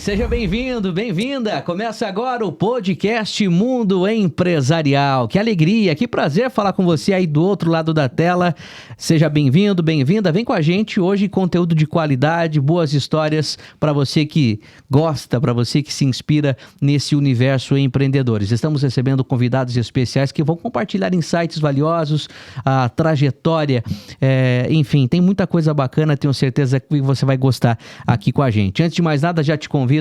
Seja bem-vindo, bem-vinda. Começa agora o podcast Mundo Empresarial. Que alegria, que prazer falar com você aí do outro lado da tela. Seja bem-vindo, bem-vinda. Vem com a gente hoje, conteúdo de qualidade, boas histórias para você que gosta, para você que se inspira nesse universo empreendedores. Estamos recebendo convidados especiais que vão compartilhar insights valiosos, a trajetória, enfim, tem muita coisa bacana, tenho certeza que você vai gostar aqui com a gente. Antes de mais nada, já te convido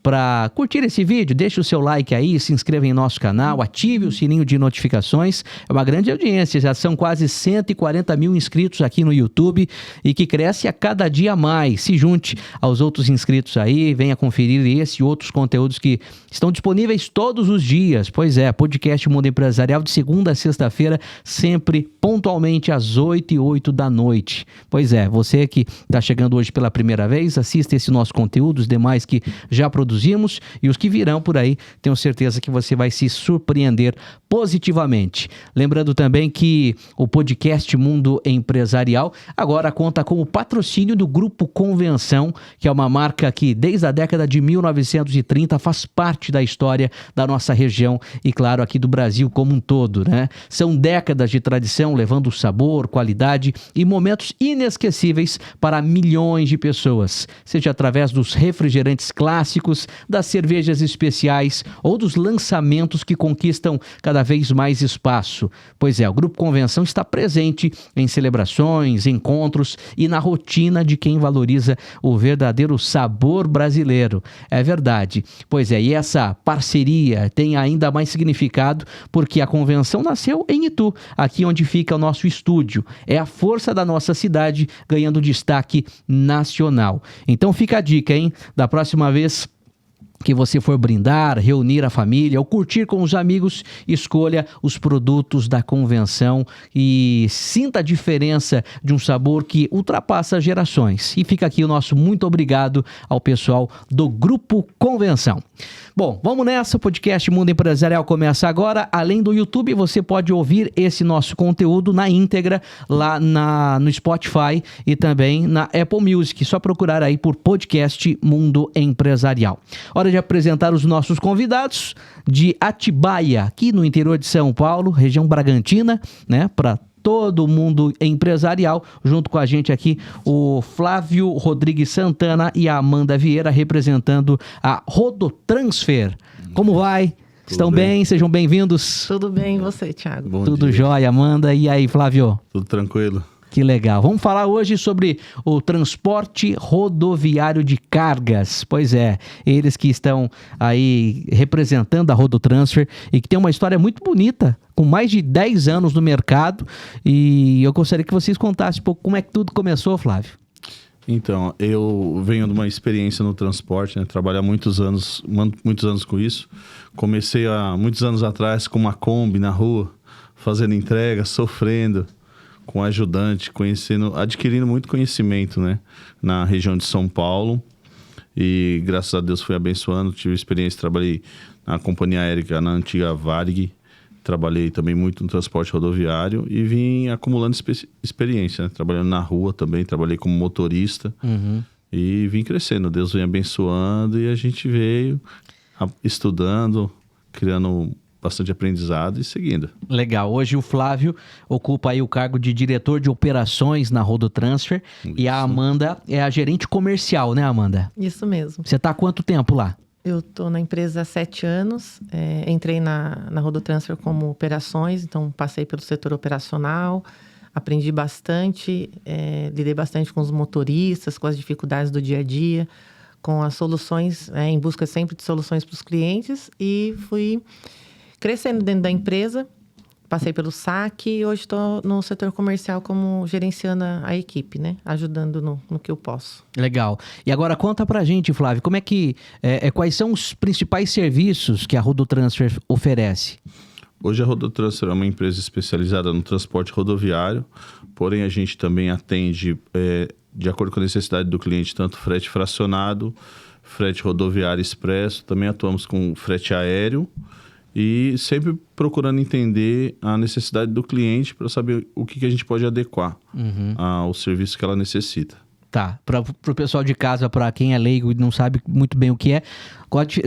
para curtir esse vídeo, deixe o seu like aí, se inscreva em nosso canal, ative o sininho de notificações. É uma grande audiência, já são quase 140 mil inscritos aqui no YouTube e que cresce a cada dia mais. Se junte aos outros inscritos aí, venha conferir esse e outros conteúdos que estão disponíveis todos os dias. Pois é, podcast Mundo Empresarial de segunda a sexta-feira, sempre pontualmente às 8h08 da noite. Pois é, você que está chegando hoje pela primeira vez, assista esse nosso conteúdo, os demais que já produzimos e os que virão por aí, tenho certeza que você vai se surpreender positivamente. Lembrando também que o podcast Mundo Empresarial agora conta com o patrocínio do Grupo Convenção, que é uma marca que desde a década de 1930 faz parte da história da nossa região e, claro, aqui do Brasil como um todo, né? São décadas de tradição levando sabor, qualidade e momentos inesquecíveis para milhões de pessoas, seja através dos refrigerantes clássicos, das cervejas especiais ou dos lançamentos que conquistam cada vez mais espaço. Pois é, o Grupo Convenção está presente em celebrações, encontros e na rotina de quem valoriza o verdadeiro sabor brasileiro. É verdade. Pois é, e essa parceria tem ainda mais significado porque a convenção nasceu em Itu, aqui onde fica o nosso estúdio. É a força da nossa cidade ganhando destaque nacional. Então fica a dica, hein? Da próxima vez que você for brindar, reunir a família ou curtir com os amigos, escolha os produtos da convenção e sinta a diferença de um sabor que ultrapassa gerações. E fica aqui o nosso muito obrigado ao pessoal do Grupo Convenção. Bom, vamos nessa, o podcast Mundo Empresarial começa agora. Além do YouTube, você pode ouvir esse nosso conteúdo na íntegra lá no Spotify e também na Apple Music. Só procurar aí por podcast Mundo Empresarial. Hora de apresentar os nossos convidados de Atibaia, aqui no interior de São Paulo, região Bragantina, né, para todo mundo empresarial. Junto com a gente aqui o Flávio Rodrigues Santana e a Amanda Vieira, representando a Rodotransfer. Como vai? Estão bem? Sejam bem-vindos. Tudo bem, e você, Thiago? Bom Tudo dia. jóia, Amanda. E aí, Flávio? Tudo tranquilo. Que legal. Vamos falar hoje sobre o transporte rodoviário de cargas. Pois é, eles que estão aí representando a Rodotransfer e que tem uma história muito bonita, com mais de 10 anos no mercado. E eu gostaria que vocês contassem um pouco como é que tudo começou, Flávio. Então, eu venho de uma experiência no transporte, né? Trabalho há muitos anos com isso. Comecei há muitos anos atrás com uma Kombi na rua, fazendo entrega, sofrendo com ajudante, adquirindo muito conhecimento, né, na região de São Paulo. E graças a Deus fui abençoando, tive experiência, trabalhei na companhia aérea, na antiga Varig, trabalhei também muito no transporte rodoviário e vim acumulando experiência, né? Trabalhando na rua também, trabalhei como motorista e vim crescendo. Deus vem abençoando e a gente veio estudando, criando bastante aprendizado e seguindo. Legal. Hoje o Flávio ocupa aí o cargo de diretor de operações na Rodotransfer. Isso. E a Amanda é a gerente comercial, né, Amanda? Isso mesmo. Você está há quanto tempo lá? Eu estou na empresa há 7 anos. Entrei na Rodotransfer como operações, então passei pelo setor operacional, aprendi bastante, lidei bastante com os motoristas, com as dificuldades do dia a dia, com as soluções, em busca sempre de soluções para os clientes e fui crescendo dentro da empresa, passei pelo saque e hoje estou no setor comercial como gerenciando a equipe, né? Ajudando no que eu posso. Legal. E agora conta pra gente, Flávio, como é que, quais são os principais serviços que a Rodotransfer oferece? Hoje a Rodotransfer é uma empresa especializada no transporte rodoviário, porém a gente também atende, de acordo com a necessidade do cliente, tanto frete fracionado, frete rodoviário expresso, também atuamos com frete aéreo, e sempre procurando entender a necessidade do cliente para saber o que a gente pode adequar ao serviço que ela necessita. Tá, para o pessoal de casa, para quem é leigo e não sabe muito bem o que é,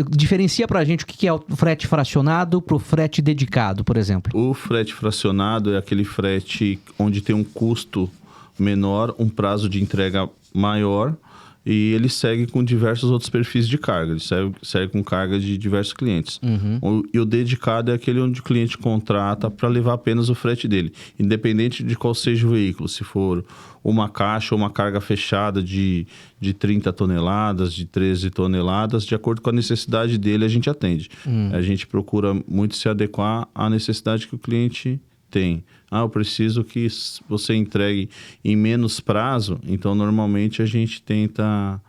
diferencia pra gente o que é o frete fracionado pro frete dedicado, por exemplo. O frete fracionado é aquele frete onde tem um custo menor, um prazo de entrega maior e ele segue com diversos outros perfis de carga. Ele segue com carga de diversos clientes. E o dedicado é aquele onde o cliente contrata para levar apenas o frete dele, independente de qual seja o veículo. Se for uma caixa ou uma carga fechada de 30 toneladas, de 13 toneladas, de acordo com a necessidade dele, a gente atende. A gente procura muito se adequar à necessidade que o cliente tem. Eu preciso que você entregue em menos prazo, então normalmente a gente tenta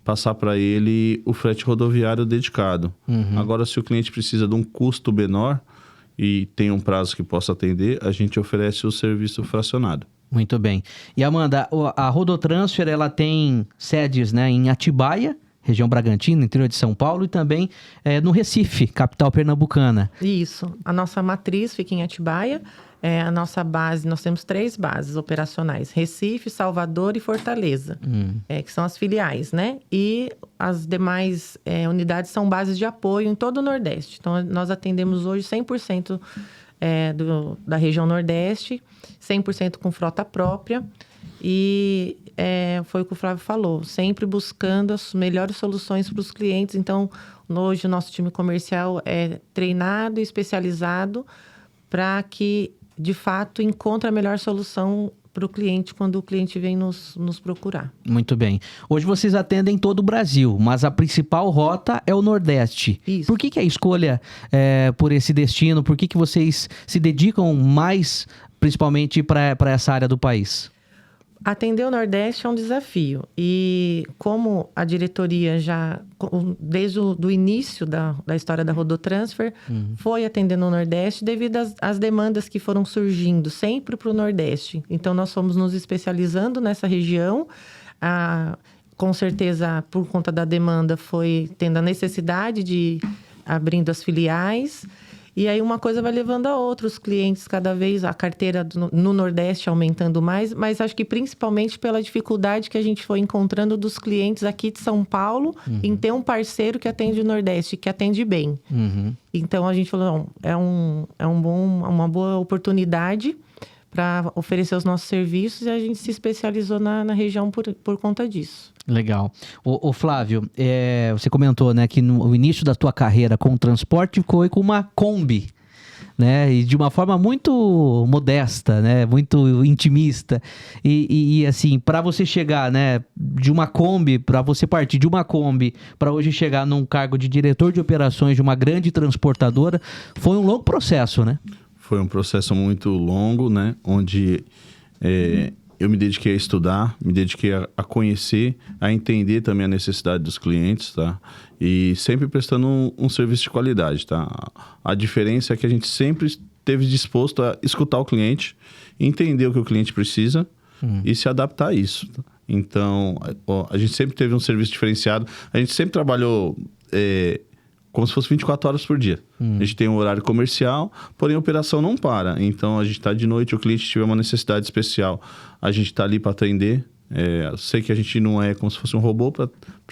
passar para ele o frete rodoviário dedicado. Agora, se o cliente precisa de um custo menor e tem um prazo que possa atender, a gente oferece o serviço fracionado. Muito bem. E Amanda, a Rodotransfer, ela tem sedes, né, em Atibaia, região Bragantina, interior de São Paulo, e também no Recife, capital pernambucana. Isso. A nossa matriz fica em Atibaia. A nossa base, nós temos 3 bases operacionais: Recife, Salvador e Fortaleza, que são as filiais, né? E as demais unidades são bases de apoio em todo o Nordeste. Então, nós atendemos hoje 100% da região Nordeste, 100% com frota própria. E foi o que o Flávio falou, sempre buscando as melhores soluções para os clientes. Então, hoje o nosso time comercial é treinado e especializado para que, de fato, encontre a melhor solução para o cliente quando o cliente vem nos procurar. Muito bem. Hoje vocês atendem todo o Brasil, mas a principal rota é o Nordeste. Isso. Por que a escolha por esse destino? Por que vocês se dedicam mais, principalmente, para essa área do país? Atender o Nordeste é um desafio. E como a diretoria já, desde o início da história da Rodotransfer, foi atendendo o Nordeste devido às demandas que foram surgindo sempre para o Nordeste. Então, nós fomos nos especializando nessa região. Com certeza, por conta da demanda, foi tendo a necessidade de abrindo as filiais. E aí uma coisa vai levando a outra, os clientes cada vez, a carteira no Nordeste aumentando mais, mas acho que principalmente pela dificuldade que a gente foi encontrando dos clientes aqui de São Paulo em ter um parceiro que atende o Nordeste, que atende bem. Então a gente falou, uma boa oportunidade para oferecer os nossos serviços e a gente se especializou na região por conta disso. Legal. Ô Flávio, você comentou, né, que no início da tua carreira com o transporte foi com uma Kombi, né, e de uma forma muito modesta, né, muito intimista, e assim, para você chegar, né, de uma Kombi, para você partir de uma Kombi, para hoje chegar num cargo de diretor de operações de uma grande transportadora, foi um longo processo, né? Foi um processo muito longo, né, onde eu me dediquei a estudar, me dediquei a conhecer, a entender também a necessidade dos clientes, tá? E sempre prestando um serviço de qualidade, tá? A diferença é que a gente sempre esteve disposto a escutar o cliente, entender o que o cliente precisa e se adaptar a isso. Tá? Então, a gente sempre teve um serviço diferenciado. A gente sempre trabalhou como se fosse 24 horas por dia. A gente tem um horário comercial, porém a operação não para. Então, a gente está de noite, o cliente tiver uma necessidade especial, a gente está ali para atender. Eu sei que a gente não é como se fosse um robô para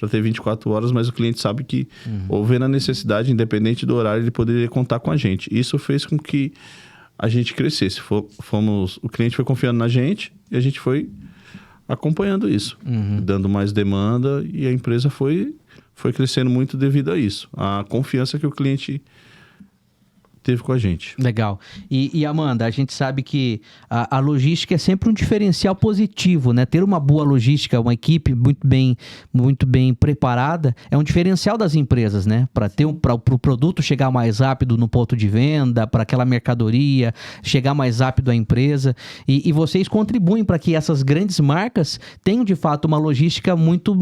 ter 24 horas, mas o cliente sabe que, houver a necessidade, independente do horário, ele poderia contar com a gente. Isso fez com que a gente crescesse. O cliente foi confiando na gente e a gente foi acompanhando isso, dando mais demanda, e a empresa foi crescendo muito devido a isso. A confiança que o cliente teve com a gente. Legal. E Amanda, a gente sabe que a logística é sempre um diferencial positivo, né? Ter uma boa logística, uma equipe muito bem preparada, é um diferencial das empresas, né? Para o produto chegar mais rápido no ponto de venda, para aquela mercadoria chegar mais rápido à empresa. E vocês contribuem para que essas grandes marcas tenham, de fato, uma logística muito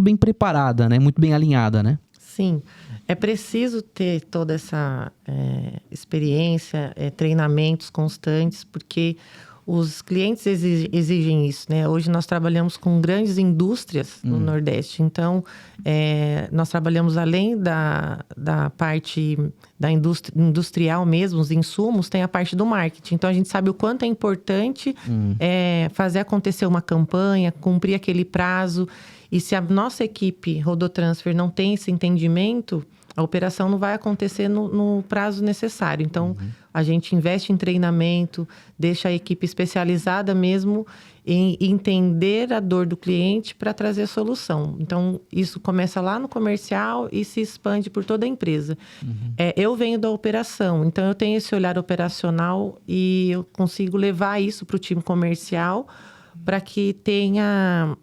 bem preparada, né? Muito bem alinhada, né? Sim. É preciso ter toda essa experiência, treinamentos constantes, porque os clientes exigem isso, né? Hoje nós trabalhamos com grandes indústrias no Nordeste. Então, nós trabalhamos além da parte da industrial mesmo, os insumos, tem a parte do marketing. Então, a gente sabe o quanto é importante fazer acontecer uma campanha, cumprir aquele prazo. E se a nossa equipe Rodotransfer não tem esse entendimento, a operação não vai acontecer no prazo necessário. Então, a gente investe em treinamento, deixa a equipe especializada mesmo em entender a dor do cliente para trazer a solução. Então, isso começa lá no comercial e se expande por toda a empresa. Eu venho da operação, então eu tenho esse olhar operacional e eu consigo levar isso para o time comercial para que tenha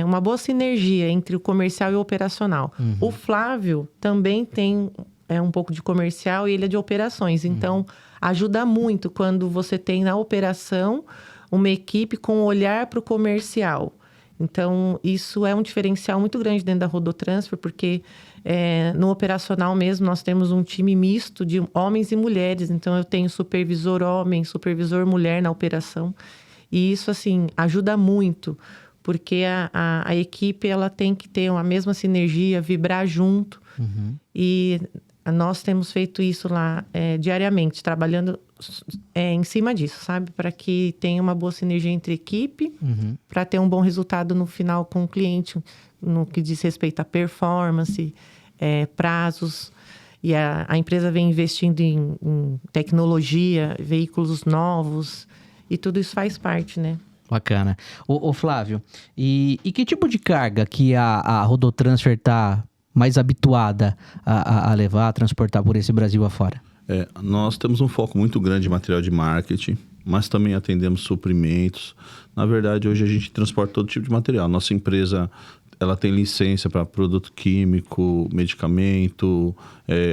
uma boa sinergia entre o comercial e o operacional. O Flávio também tem um pouco de comercial e ele é de operações. Então, ajuda muito quando você tem na operação uma equipe com olhar para o comercial. Então, isso é um diferencial muito grande dentro da Rodotransfer, porque no operacional mesmo nós temos um time misto de homens e mulheres. Então, eu tenho supervisor homem, supervisor mulher na operação. E isso, assim, ajuda muito, porque a equipe ela tem que ter a mesma sinergia, vibrar junto. E nós temos feito isso lá diariamente, trabalhando em cima disso, sabe? Para que tenha uma boa sinergia entre equipe, para ter um bom resultado no final com o cliente, no que diz respeito à performance, prazos. E a empresa vem investindo em tecnologia, veículos novos. E tudo isso faz parte, né? Bacana. Ô Flávio, e que tipo de carga que a Rodotransfer está mais habituada a levar, a transportar por esse Brasil afora? Nós temos um foco muito grande em material de marketing, mas também atendemos suprimentos. Na verdade, hoje a gente transporta todo tipo de material. Nossa empresa ela tem licença para produto químico, medicamento,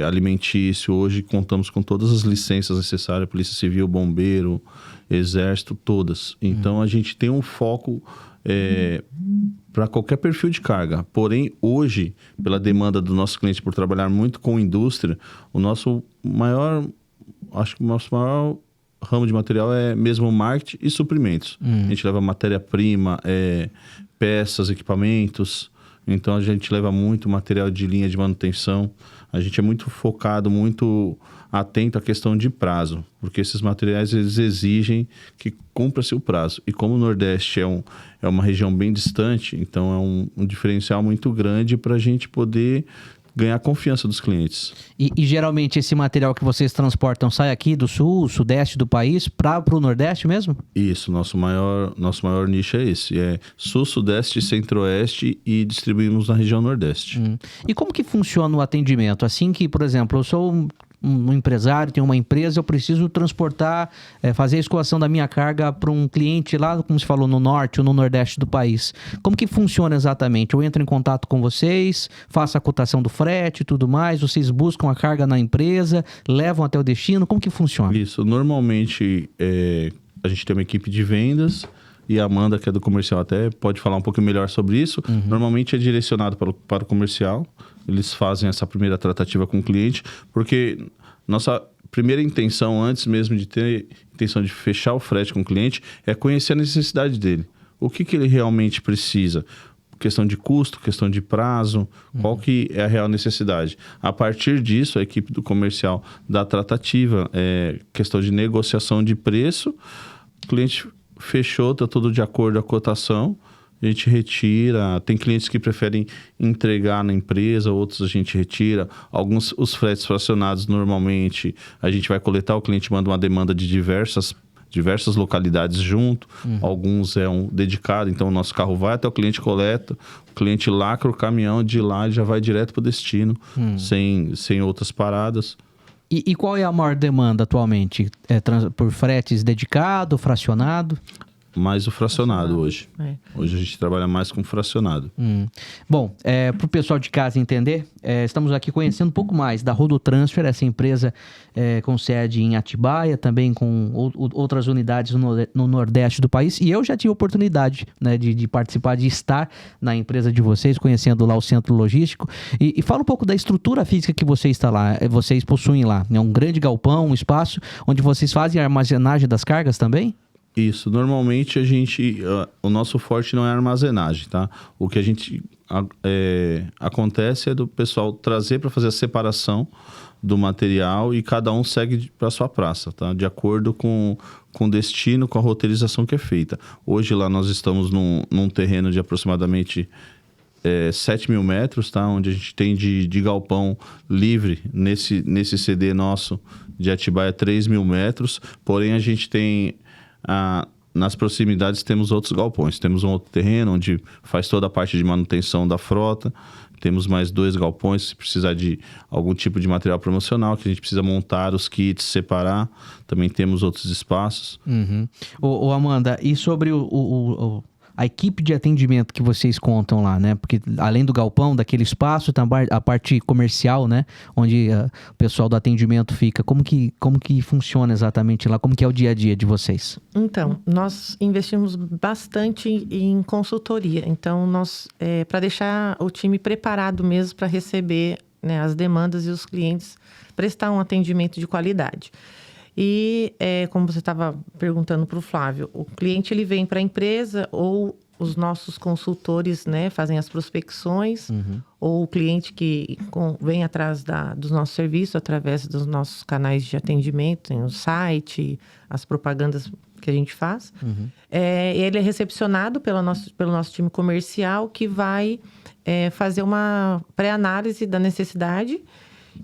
alimentício. Hoje contamos com todas as licenças necessárias, Polícia Civil, Bombeiro, Exército, todas. Então, a gente tem um foco para qualquer perfil de carga. Porém, hoje, pela demanda do nosso cliente por trabalhar muito com indústria, o nosso maior ramo de material é mesmo marketing e suprimentos. A gente leva matéria-prima, peças, equipamentos. Então, a gente leva muito material de linha de manutenção. A gente é muito focado, muito atento à questão de prazo, porque esses materiais eles exigem que cumpra-se o prazo. E como o Nordeste é uma região bem distante, então é um diferencial muito grande para a gente poder ganhar a confiança dos clientes. E geralmente esse material que vocês transportam sai aqui do sul, sudeste do país para o Nordeste mesmo? Isso, nosso maior nicho é esse. É sul, sudeste, centro-oeste e distribuímos na região Nordeste. E como que funciona o atendimento? Assim que, por exemplo, eu sou um empresário, tenho uma empresa, eu preciso transportar, fazer a escoação da minha carga para um cliente lá, como você falou, no norte ou no nordeste do país. Como que funciona exatamente? Eu entro em contato com vocês, faço a cotação do frete e tudo mais, vocês buscam a carga na empresa, levam até o destino, como que funciona? Isso, normalmente a gente tem uma equipe de vendas e a Amanda, que é do comercial, até pode falar um pouco melhor sobre isso. Normalmente é direcionado para o comercial. Eles fazem essa primeira tratativa com o cliente, porque nossa primeira intenção, antes mesmo de ter intenção de fechar o frete com o cliente, é conhecer a necessidade dele. O que ele realmente precisa? Questão de custo, questão de prazo, qual que é a real necessidade. A partir disso, a equipe do comercial dá a tratativa, questão de negociação de preço, o cliente fechou, está tudo de acordo com a cotação, a gente retira. Tem clientes que preferem entregar na empresa, outros a gente retira. Alguns, os fretes fracionados, normalmente, a gente vai coletar, o cliente manda uma demanda de diversas localidades junto. Alguns é um dedicado, então o nosso carro vai até o cliente, coleta, o cliente lacra o caminhão, de lá ele já vai direto para o destino, sem outras paradas. E qual é a maior demanda atualmente? Por fretes dedicado, fracionado? Mais o fracionado hoje. Hoje a gente trabalha mais com fracionado. Bom, para o pessoal de casa entender, estamos aqui conhecendo um pouco mais da Rodotransfer, essa empresa com sede em Atibaia, também com outras unidades no Nordeste do país. E eu já tive a oportunidade, né, de participar, de estar na empresa de vocês, conhecendo lá o centro logístico. E fala um pouco da estrutura física que vocês possuem lá. É um grande galpão, um espaço onde vocês fazem a armazenagem das cargas também? Isso, normalmente o nosso forte não é armazenagem, tá? O que a gente acontece é do pessoal trazer para fazer a separação do material e cada um segue para sua praça, tá? De acordo com o destino, com a roteirização que é feita. Hoje lá nós estamos num terreno de aproximadamente 7 mil metros, tá? Onde a gente tem de galpão livre nesse CD nosso de Atibaia 3 mil metros, porém a gente tem nas proximidades temos outros galpões. Temos um outro terreno onde faz toda a parte de manutenção da frota. Temos mais 2 galpões se precisar de algum tipo de material promocional, que a gente precisa montar os kits, separar. Também temos outros espaços. Uhum. Ô Amanda, e sobre a equipe de atendimento que vocês contam lá, né? Porque além do galpão, daquele espaço, também a parte comercial, né? Onde o pessoal do atendimento fica. Como que funciona exatamente lá? Como que é o dia a dia de vocês? Então, nós investimos bastante em consultoria. Então, para deixar o time preparado mesmo para receber, né, as demandas e os clientes, prestar um atendimento de qualidade. E, como você estava perguntando para o Flávio, o cliente ele vem para a empresa ou os nossos consultores, né, fazem as prospecções, ou o cliente que vem atrás dos nossos serviços, através dos nossos canais de atendimento, tem o site, as propagandas que a gente faz. Ele é recepcionado pelo nosso time comercial, que vai fazer uma pré-análise da necessidade.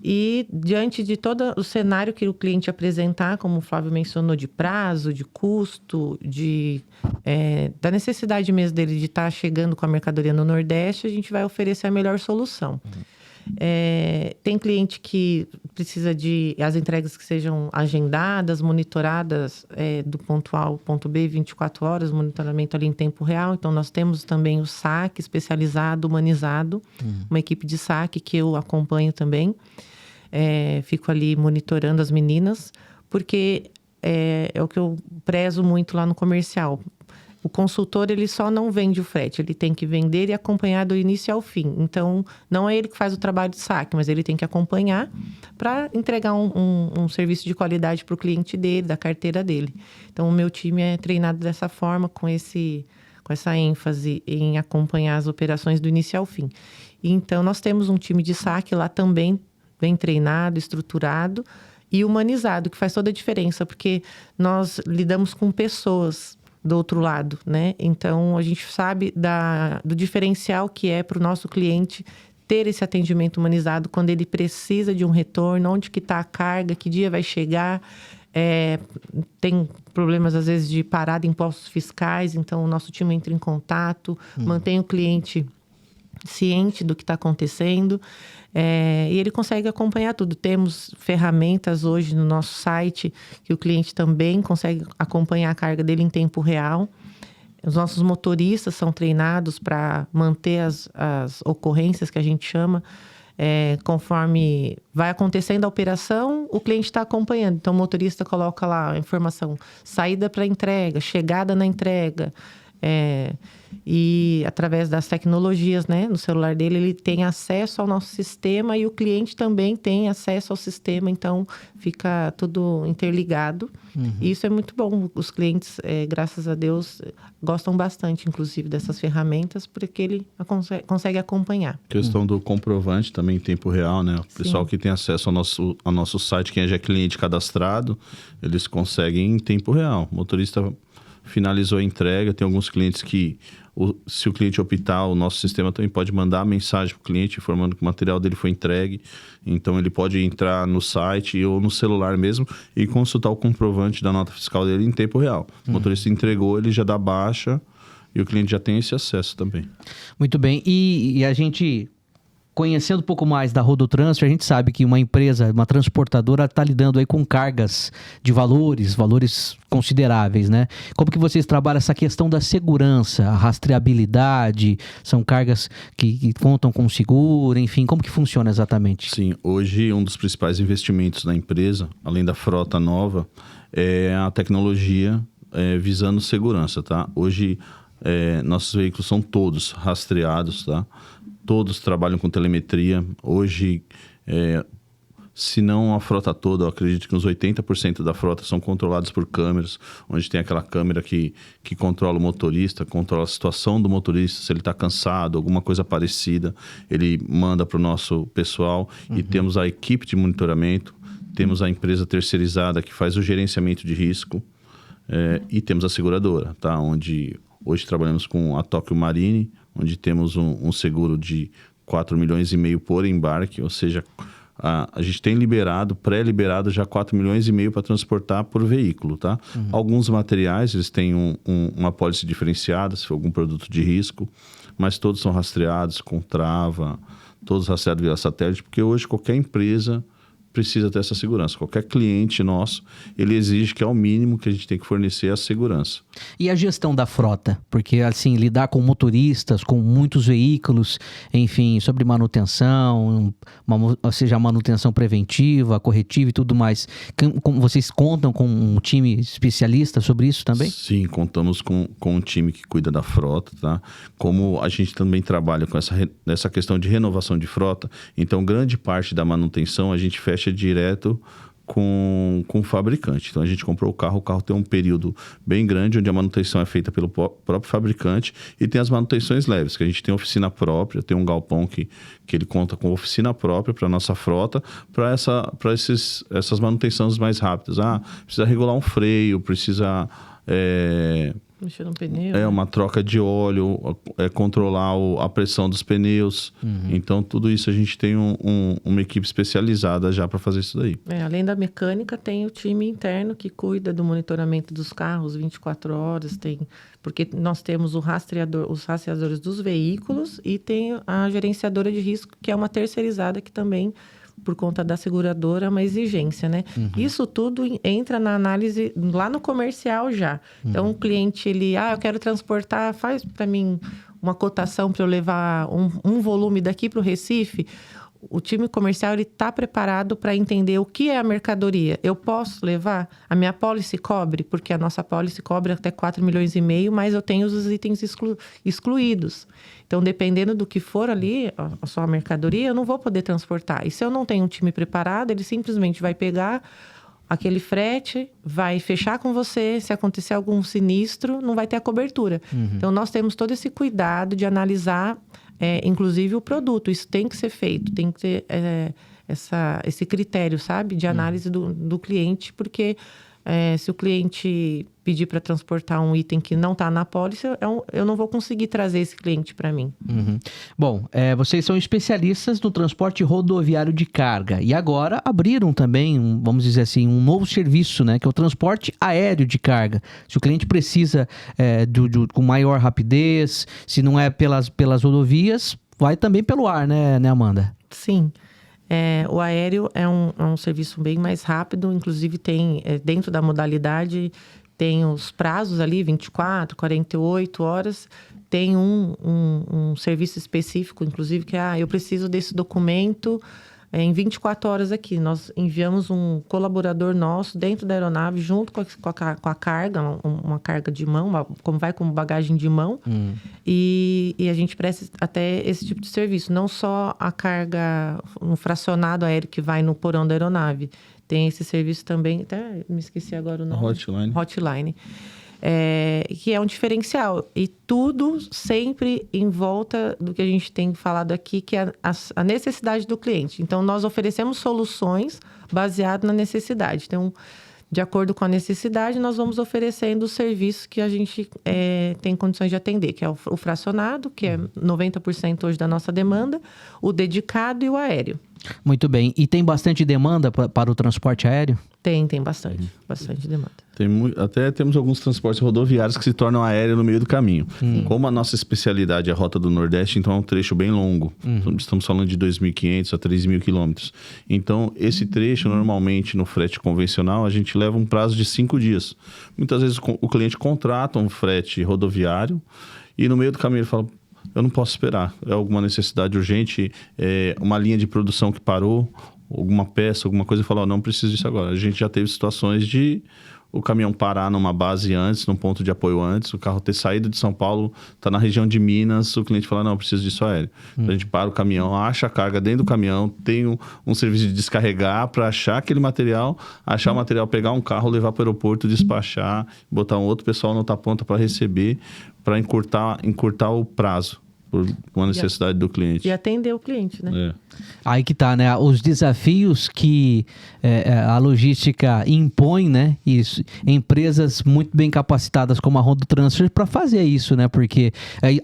E diante de todo o cenário que o cliente apresentar, como o Flávio mencionou, de prazo, de custo, da necessidade mesmo dele de estar chegando com a mercadoria no Nordeste, a gente vai oferecer a melhor solução. Tem cliente que precisa de as entregas que sejam agendadas, monitoradas do ponto A ao ponto B, 24 horas, monitoramento ali em tempo real. Então, nós temos também o saque especializado, humanizado, uma equipe de saque que eu acompanho também. Fico ali monitorando as meninas, porque é o que eu prezo muito lá no comercial. O consultor, ele só não vende o frete, ele tem que vender e acompanhar do início ao fim. Então, não é ele que faz o trabalho de saque, mas ele tem que acompanhar para entregar um serviço de qualidade para o cliente dele, da carteira dele. Então, o meu time é treinado dessa forma, com essa ênfase em acompanhar as operações do início ao fim. Então, nós temos um time de saque lá também, bem treinado, estruturado e humanizado, que faz toda a diferença, porque nós lidamos com pessoas do outro lado, né? Então, a gente sabe do diferencial que é para o nosso cliente ter esse atendimento humanizado quando ele precisa de um retorno, onde que está a carga, que dia vai chegar. Tem problemas, às vezes, de parada em impostos fiscais, então o nosso time entra em contato, mantém o cliente ciente do que está acontecendo, e ele consegue acompanhar tudo. Temos ferramentas hoje no nosso site que o cliente também consegue acompanhar a carga dele em tempo real. Os nossos motoristas são treinados para manter as ocorrências que a gente chama. Conforme vai acontecendo a operação, o cliente está acompanhando. Então, o motorista coloca lá a informação: saída para entrega, chegada na entrega. E através das tecnologias, né, no celular dele, ele tem acesso ao nosso sistema e o cliente também tem acesso ao sistema, então fica tudo interligado. E isso é muito bom. Os clientes, graças a Deus, gostam bastante, inclusive, dessas ferramentas, porque ele consegue acompanhar. Questão do comprovante também em tempo real, né? O pessoal que tem acesso ao nosso site, quem já é cliente cadastrado, eles conseguem em tempo real. O motorista finalizou a entrega. Tem alguns clientes que, se o cliente optar, o nosso sistema também pode mandar mensagem para o cliente informando que o material dele foi entregue. Então, ele pode entrar no site ou no celular mesmo e consultar o comprovante da nota fiscal dele em tempo real. O motorista entregou, ele já dá baixa e o cliente já tem esse acesso também. Muito bem. E a gente, conhecendo um pouco mais da Rodotransfer, a gente sabe que uma empresa, uma transportadora, está lidando aí com cargas de valores consideráveis, né? Como que vocês trabalham essa questão da segurança, a rastreabilidade? São cargas que contam com seguro, enfim, como que funciona exatamente? Sim, hoje um dos principais investimentos da empresa, além da frota nova, é a tecnologia visando segurança, tá? Hoje, nossos veículos são todos rastreados, tá? Todos trabalham com telemetria. Hoje, se não a frota toda, eu acredito que uns 80% da frota são controlados por câmeras, onde tem aquela câmera que controla o motorista, controla a situação do motorista, se ele está cansado, alguma coisa parecida, ele manda para o nosso pessoal. E temos a equipe de monitoramento, temos a empresa terceirizada que faz o gerenciamento de risco, e temos a seguradora, tá? Onde hoje trabalhamos com a Tóquio Marine, onde temos um seguro de 4,5 milhões por embarque, ou seja, a gente tem pré-liberado já 4,5 milhões para transportar por veículo, tá? Alguns materiais, eles têm uma pólice diferenciada, se for algum produto de risco, mas todos são rastreados com trava, todos rastreados via satélite, porque hoje qualquer empresa precisa ter essa segurança. Qualquer cliente nosso, ele exige que é o mínimo que a gente tem que fornecer a segurança. E a gestão da frota? Porque, assim, lidar com motoristas, com muitos veículos, enfim, sobre manutenção, ou seja, manutenção preventiva, corretiva e tudo mais. Vocês contam com um time especialista sobre isso também? Sim, contamos com um time que cuida da frota, tá? Como a gente também trabalha com essa questão de renovação de frota, então grande parte da manutenção a gente fecha direto com o fabricante. Então a gente comprou o carro tem um período bem grande onde a manutenção é feita pelo próprio fabricante, e tem as manutenções leves, que a gente tem oficina própria, tem um galpão que ele conta com oficina própria para a nossa frota, para essas manutenções mais rápidas. Precisa regular um freio, precisa mexer no pneu. Uma troca de óleo, controlar a pressão dos pneus. Então, tudo isso a gente tem uma equipe especializada já para fazer isso daí. Além da mecânica, tem o time interno que cuida do monitoramento dos carros 24 horas. Porque nós temos os rastreadores dos veículos e tem a gerenciadora de risco, que é uma terceirizada que também, por conta da seguradora, é uma exigência, né? Isso tudo entra na análise lá no comercial já. Então, o cliente, eu quero transportar, faz para mim uma cotação para eu levar um volume daqui para o Recife. O time comercial está preparado para entender o que é a mercadoria. Eu posso levar? A minha pólice cobre? Porque a nossa pólice cobre até 4,5 milhões, mas eu tenho os itens excluídos. Então, dependendo do que for ali, a sua mercadoria, eu não vou poder transportar. E se eu não tenho um time preparado, ele simplesmente vai pegar aquele frete, vai fechar com você. Se acontecer algum sinistro, não vai ter a cobertura. Então, nós temos todo esse cuidado de analisar, inclusive o produto. Isso tem que ser feito, tem que ter esse critério, sabe? De análise do cliente, porque se o cliente pedir para transportar um item que não está na pólice, eu não vou conseguir trazer esse cliente para mim. Bom, vocês são especialistas no transporte rodoviário de carga e agora abriram também, vamos dizer assim, um novo serviço, né? Que é o transporte aéreo de carga. Se o cliente precisa com maior rapidez, se não é pelas rodovias, vai também pelo ar, né, Amanda? Sim. O aéreo é um serviço bem mais rápido, inclusive tem, dentro da modalidade, tem os prazos ali, 24, 48 horas, tem um serviço específico, inclusive, que eu preciso desse documento em 24 horas aqui. Nós enviamos um colaborador nosso dentro da aeronave, junto com a carga, uma carga de mão, como vai com bagagem de mão, e a gente presta até esse tipo de serviço. Não só a carga, um fracionado aéreo que vai no porão da aeronave. Tem esse serviço também, até me esqueci agora o nome. Hotline. Que é um diferencial. E tudo sempre em volta do que a gente tem falado aqui, que é a necessidade do cliente. Então, nós oferecemos soluções baseadas na necessidade. Então, de acordo com a necessidade, nós vamos oferecendo os serviços que a gente tem condições de atender, que é o fracionado, que é 90% hoje da nossa demanda, o dedicado e o aéreo. Muito bem. E tem bastante demanda para o transporte aéreo? Tem bastante demanda. Até temos alguns transportes rodoviários que se tornam aéreos no meio do caminho. Como a nossa especialidade é a Rota do Nordeste, então é um trecho bem longo. Estamos falando de 2.500 a 3.000 quilômetros. Então, esse trecho, normalmente, no frete convencional, a gente leva um prazo de 5 dias. Muitas vezes o cliente contrata um frete rodoviário e no meio do caminho ele fala: eu não posso esperar, é alguma necessidade urgente, uma linha de produção que parou, alguma peça, alguma coisa, e fala: não preciso disso agora. A gente já teve situações de o caminhão parar numa base antes, num ponto de apoio antes, o carro ter saído de São Paulo, tá na região de Minas, o cliente fala, não, eu preciso disso aéreo. Então, a gente para o caminhão, acha a carga dentro do caminhão, tem um serviço de descarregar para achar aquele material, achar o material, pegar um carro, levar para o aeroporto, despachar, botar um outro pessoal na outra ponta para receber, para encurtar o prazo. Por uma necessidade do cliente. E atender o cliente, né? Aí que tá, né? Os desafios que a logística impõe, né? Isso, empresas muito bem capacitadas como a Rodotransfer para fazer isso, né? Porque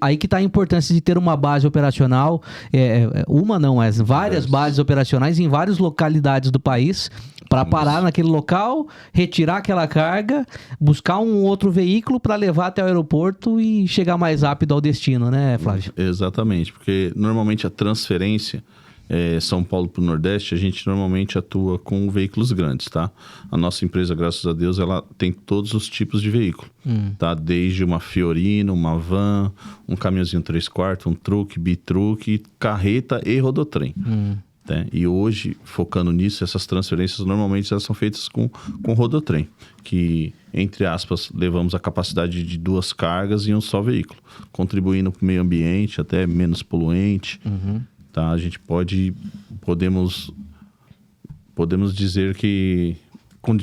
aí que tá a importância de ter uma base operacional, uma não, mas várias bases operacionais em várias localidades do país, para parar naquele local, retirar aquela carga, buscar um outro veículo para levar até o aeroporto e chegar mais rápido ao destino, né, Flávio? Exatamente, porque normalmente a transferência São Paulo para o Nordeste, a gente normalmente atua com veículos grandes, tá? A nossa empresa, graças a Deus, ela tem todos os tipos de veículo, tá? Desde uma Fiorino, uma van, um caminhãozinho 3/4, um truque, bitruque, carreta e rodotrem. Né? E hoje, focando nisso, essas transferências normalmente elas são feitas com rodotrem, que, entre aspas, levamos a capacidade de 2 cargas em um só veículo, contribuindo para o meio ambiente, até menos poluente. Tá? A gente podemos dizer que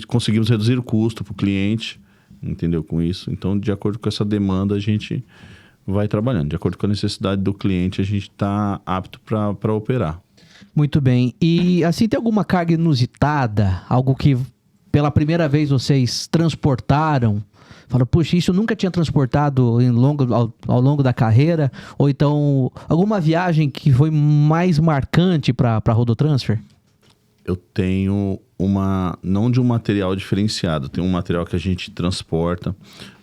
conseguimos reduzir o custo para o cliente, entendeu? Com isso. Então, de acordo com essa demanda, a gente vai trabalhando. De acordo com a necessidade do cliente, a gente está apto para operar. Muito bem. E assim, tem alguma carga inusitada? Algo que pela primeira vez vocês transportaram? Fala, puxa, isso eu nunca tinha transportado ao longo da carreira? Ou então, alguma viagem que foi mais marcante para a Rodotransfer? Eu tenho não de um material diferenciado, tem um material que a gente transporta,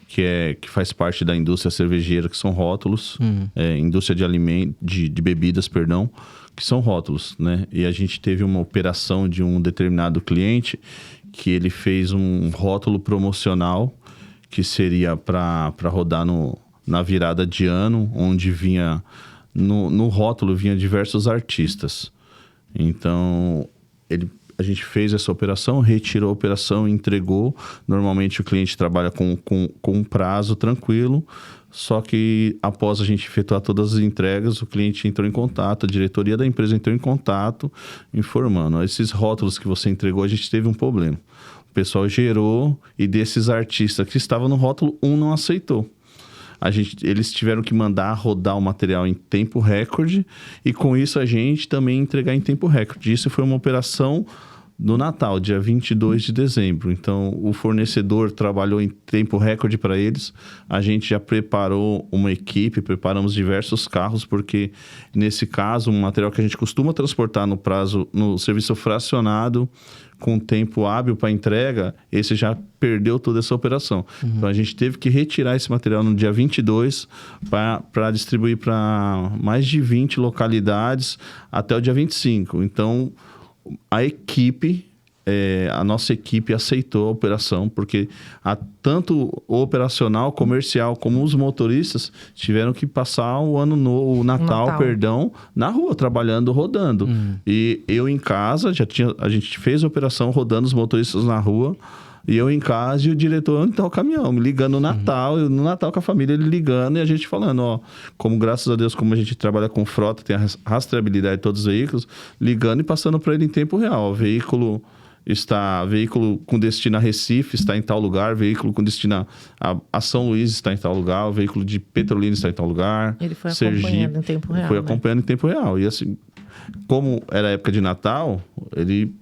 que faz parte da indústria cervejeira, que são rótulos, indústria de bebidas, perdão, que são rótulos, né? E a gente teve uma operação de um determinado cliente que ele fez um rótulo promocional que seria para rodar na virada de ano, onde vinha no rótulo vinha diversos artistas. Então a gente fez essa operação, retirou a operação e entregou. Normalmente o cliente trabalha com um prazo tranquilo, só que após a gente efetuar todas as entregas, o cliente entrou em contato, a diretoria da empresa entrou em contato, informando, esses rótulos que você entregou, a gente teve um problema. O pessoal gerou e desses artistas que estavam no rótulo, um não aceitou. Eles tiveram que mandar rodar o material em tempo recorde e com isso a gente também entregar em tempo recorde. Isso foi uma operação no Natal, dia 22 de dezembro. Então, o fornecedor trabalhou em tempo recorde para eles. A gente já preparou uma equipe, preparamos diversos carros, porque nesse caso, um material que a gente costuma transportar no serviço fracionado, com tempo hábil para entrega, esse já perdeu toda essa operação. Então, a gente teve que retirar esse material no dia 22 para distribuir para mais de 20 localidades até o dia 25. Então, a nossa equipe aceitou a operação, porque tanto o operacional, comercial, como os motoristas tiveram que passar o Natal, na rua, trabalhando, rodando. E eu em casa, a gente fez a operação rodando os motoristas na rua, e eu em casa e o diretor, onde está o caminhão? Me ligando no Natal, no Natal com a família, ele ligando e a gente falando, como graças a Deus, como a gente trabalha com frota, tem a rastreabilidade de todos os veículos, ligando e passando para ele em tempo real. Veículo com destino a Recife está em tal lugar, veículo com destino a São Luís está em tal lugar, o veículo de Petrolina está em tal lugar. Ele foi acompanhando em tempo real. Foi acompanhando em tempo real. E assim, como era época de Natal,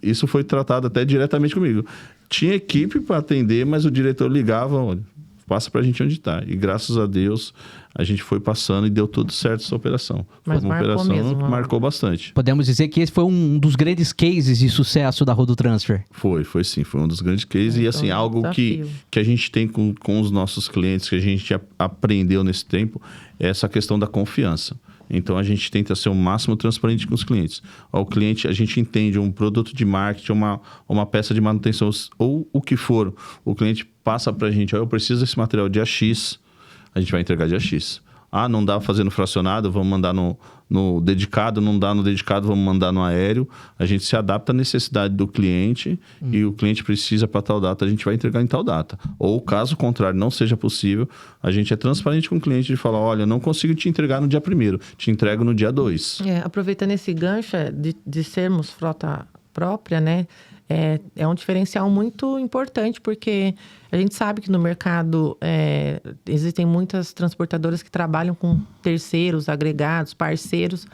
isso foi tratado até diretamente comigo. Tinha equipe para atender, mas o diretor ligava, passa para a gente onde está. E graças a Deus, a gente foi passando e deu tudo certo essa operação. Mas foi uma operação que marcou bastante. Podemos dizer que esse foi um dos grandes cases de sucesso da Rodotransfer. Foi sim, foi um dos grandes cases. E assim, algo que a gente tem com os nossos clientes, que a gente aprendeu nesse tempo, é essa questão da confiança. Então, a gente tenta ser o máximo transparente com os clientes. O cliente, a gente entende um produto de marketing, uma peça de manutenção, ou o que for. O cliente passa para a gente, eu preciso desse material dia X, a gente vai entregar dia X. não dá fazendo fracionado, vamos mandar no dedicado, não dá no dedicado, vamos mandar no aéreo. A gente se adapta à necessidade do cliente e o cliente precisa para tal data, a gente vai entregar em tal data. Ou caso contrário, não seja possível, a gente é transparente com o cliente de falar, olha, não consigo te entregar no dia 1º, te entrego no dia 2. Aproveitando esse gancho de sermos frota própria, né? É um diferencial muito importante, porque a gente sabe que no mercado existem muitas transportadoras que trabalham com terceiros, agregados, parceiros,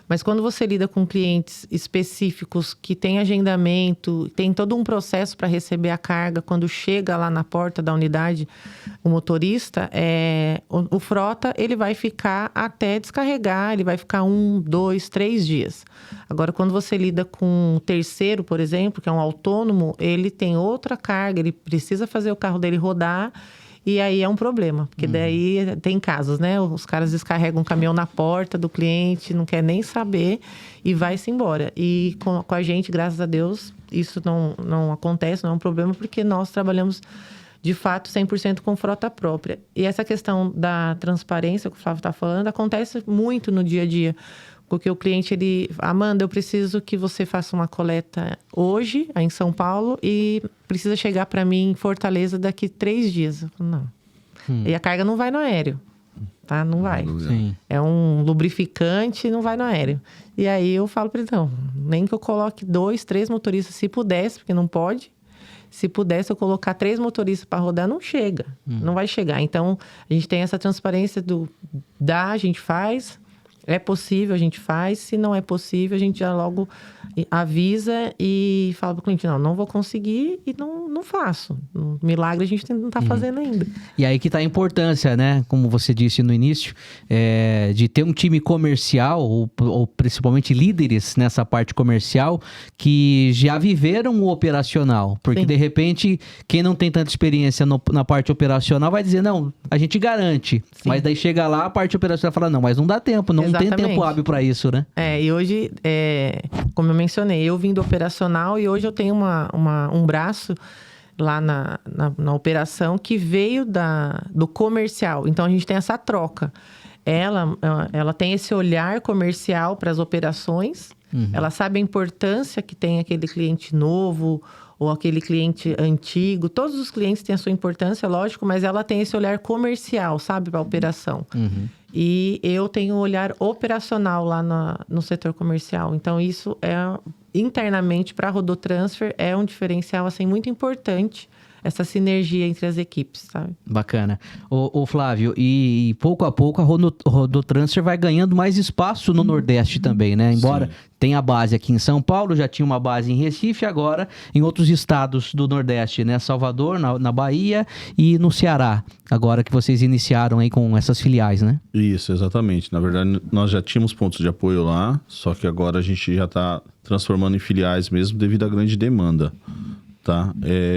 mas quando você lida com clientes específicos que têm agendamento, tem todo um processo para receber a carga, quando chega lá na porta da unidade, o motorista, o frota, ele vai ficar até descarregar, ele vai ficar 1, 2, 3 dias. Agora, quando você lida com um terceiro, por exemplo, que é um autônomo, ele tem outra carga, ele precisa fazer o carro dele rodar, e aí é um problema, porque daí tem casos, né? Os caras descarregam um caminhão na porta do cliente, não quer nem saber e vai-se embora. E com a gente, graças a Deus, isso não acontece, não é um problema, porque nós trabalhamos, de fato, 100% com frota própria. E essa questão da transparência que o Flávio está falando, acontece muito no dia a dia. Porque o cliente, Amanda, eu preciso que você faça uma coleta hoje, aí em São Paulo, e precisa chegar para mim em Fortaleza daqui 3 dias. Eu falo, não. E a carga não vai no aéreo, tá? Não vai. Sim. É um lubrificante, não vai no aéreo. E aí eu falo para ele, não, nem que eu coloque 2, 3 motoristas, se pudesse, porque não pode. Se pudesse eu colocar 3 motoristas para rodar, não chega. Não vai chegar. Então, a gente tem essa transparência a gente faz... É possível, a gente faz. Se não é possível, a gente já logo avisa e fala para o cliente, não vou conseguir e não faço. Milagre a gente não está fazendo ainda. E aí que está a importância, né? Como você disse no início, de ter um time comercial, ou principalmente líderes nessa parte comercial, que já viveram o operacional. Porque, de repente, quem não tem tanta experiência na parte operacional vai dizer, não, a gente garante. Sim. Mas daí chega lá, a parte operacional fala, não, mas não dá tempo, não tem tempo hábil para isso, né? E hoje, como eu mencionei, eu vim do operacional e hoje eu tenho um braço lá na operação que veio do comercial. Então, a gente tem essa troca. Ela tem esse olhar comercial para as operações. Ela sabe a importância que tem aquele cliente novo ou aquele cliente antigo. Todos os clientes têm a sua importância, lógico, mas ela tem esse olhar comercial, sabe, para a operação. E eu tenho um olhar operacional lá no setor comercial. Então, isso internamente para a Rodotransfer é um diferencial assim, muito importante, essa sinergia entre as equipes, sabe? Bacana. Ô Flávio, e pouco a pouco a Rodotransfer vai ganhando mais espaço no Nordeste também, né? Embora tenha base aqui em São Paulo, já tinha uma base em Recife, agora em outros estados do Nordeste, né? Salvador, na Bahia e no Ceará, agora que vocês iniciaram aí com essas filiais, né? Isso, exatamente. Na verdade, nós já tínhamos pontos de apoio lá, só que agora a gente já está transformando em filiais mesmo devido à grande demanda. Tá?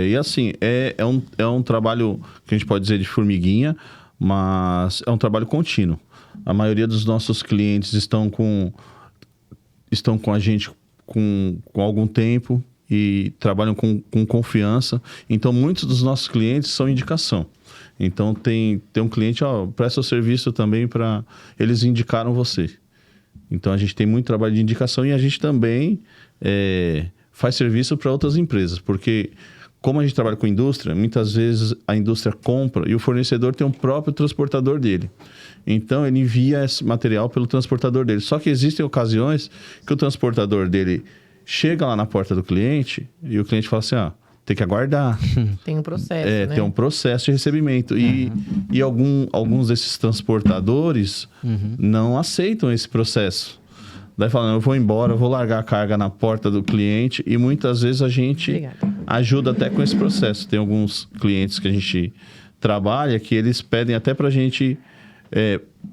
E assim, é um trabalho que a gente pode dizer de formiguinha, mas é um trabalho contínuo. A maioria dos nossos clientes estão com a gente com algum tempo e trabalham com confiança. Então, muitos dos nossos clientes são indicação. Então, tem um cliente, presta o serviço também para... Eles indicaram você. Então, a gente tem muito trabalho de indicação e a gente também... faz serviço para outras empresas, porque como a gente trabalha com indústria, muitas vezes a indústria compra e o fornecedor tem um próprio transportador dele. Então, ele envia esse material pelo transportador dele. Só que existem ocasiões que o transportador dele chega lá na porta do cliente e o cliente fala assim, tem que aguardar. Tem um processo, né? Tem um processo de recebimento. E alguns desses transportadores não aceitam esse processo. Daí falando, eu vou embora, eu vou largar a carga na porta do cliente e muitas vezes a gente ajuda até com esse processo. Tem alguns clientes que a gente trabalha que eles pedem até pra gente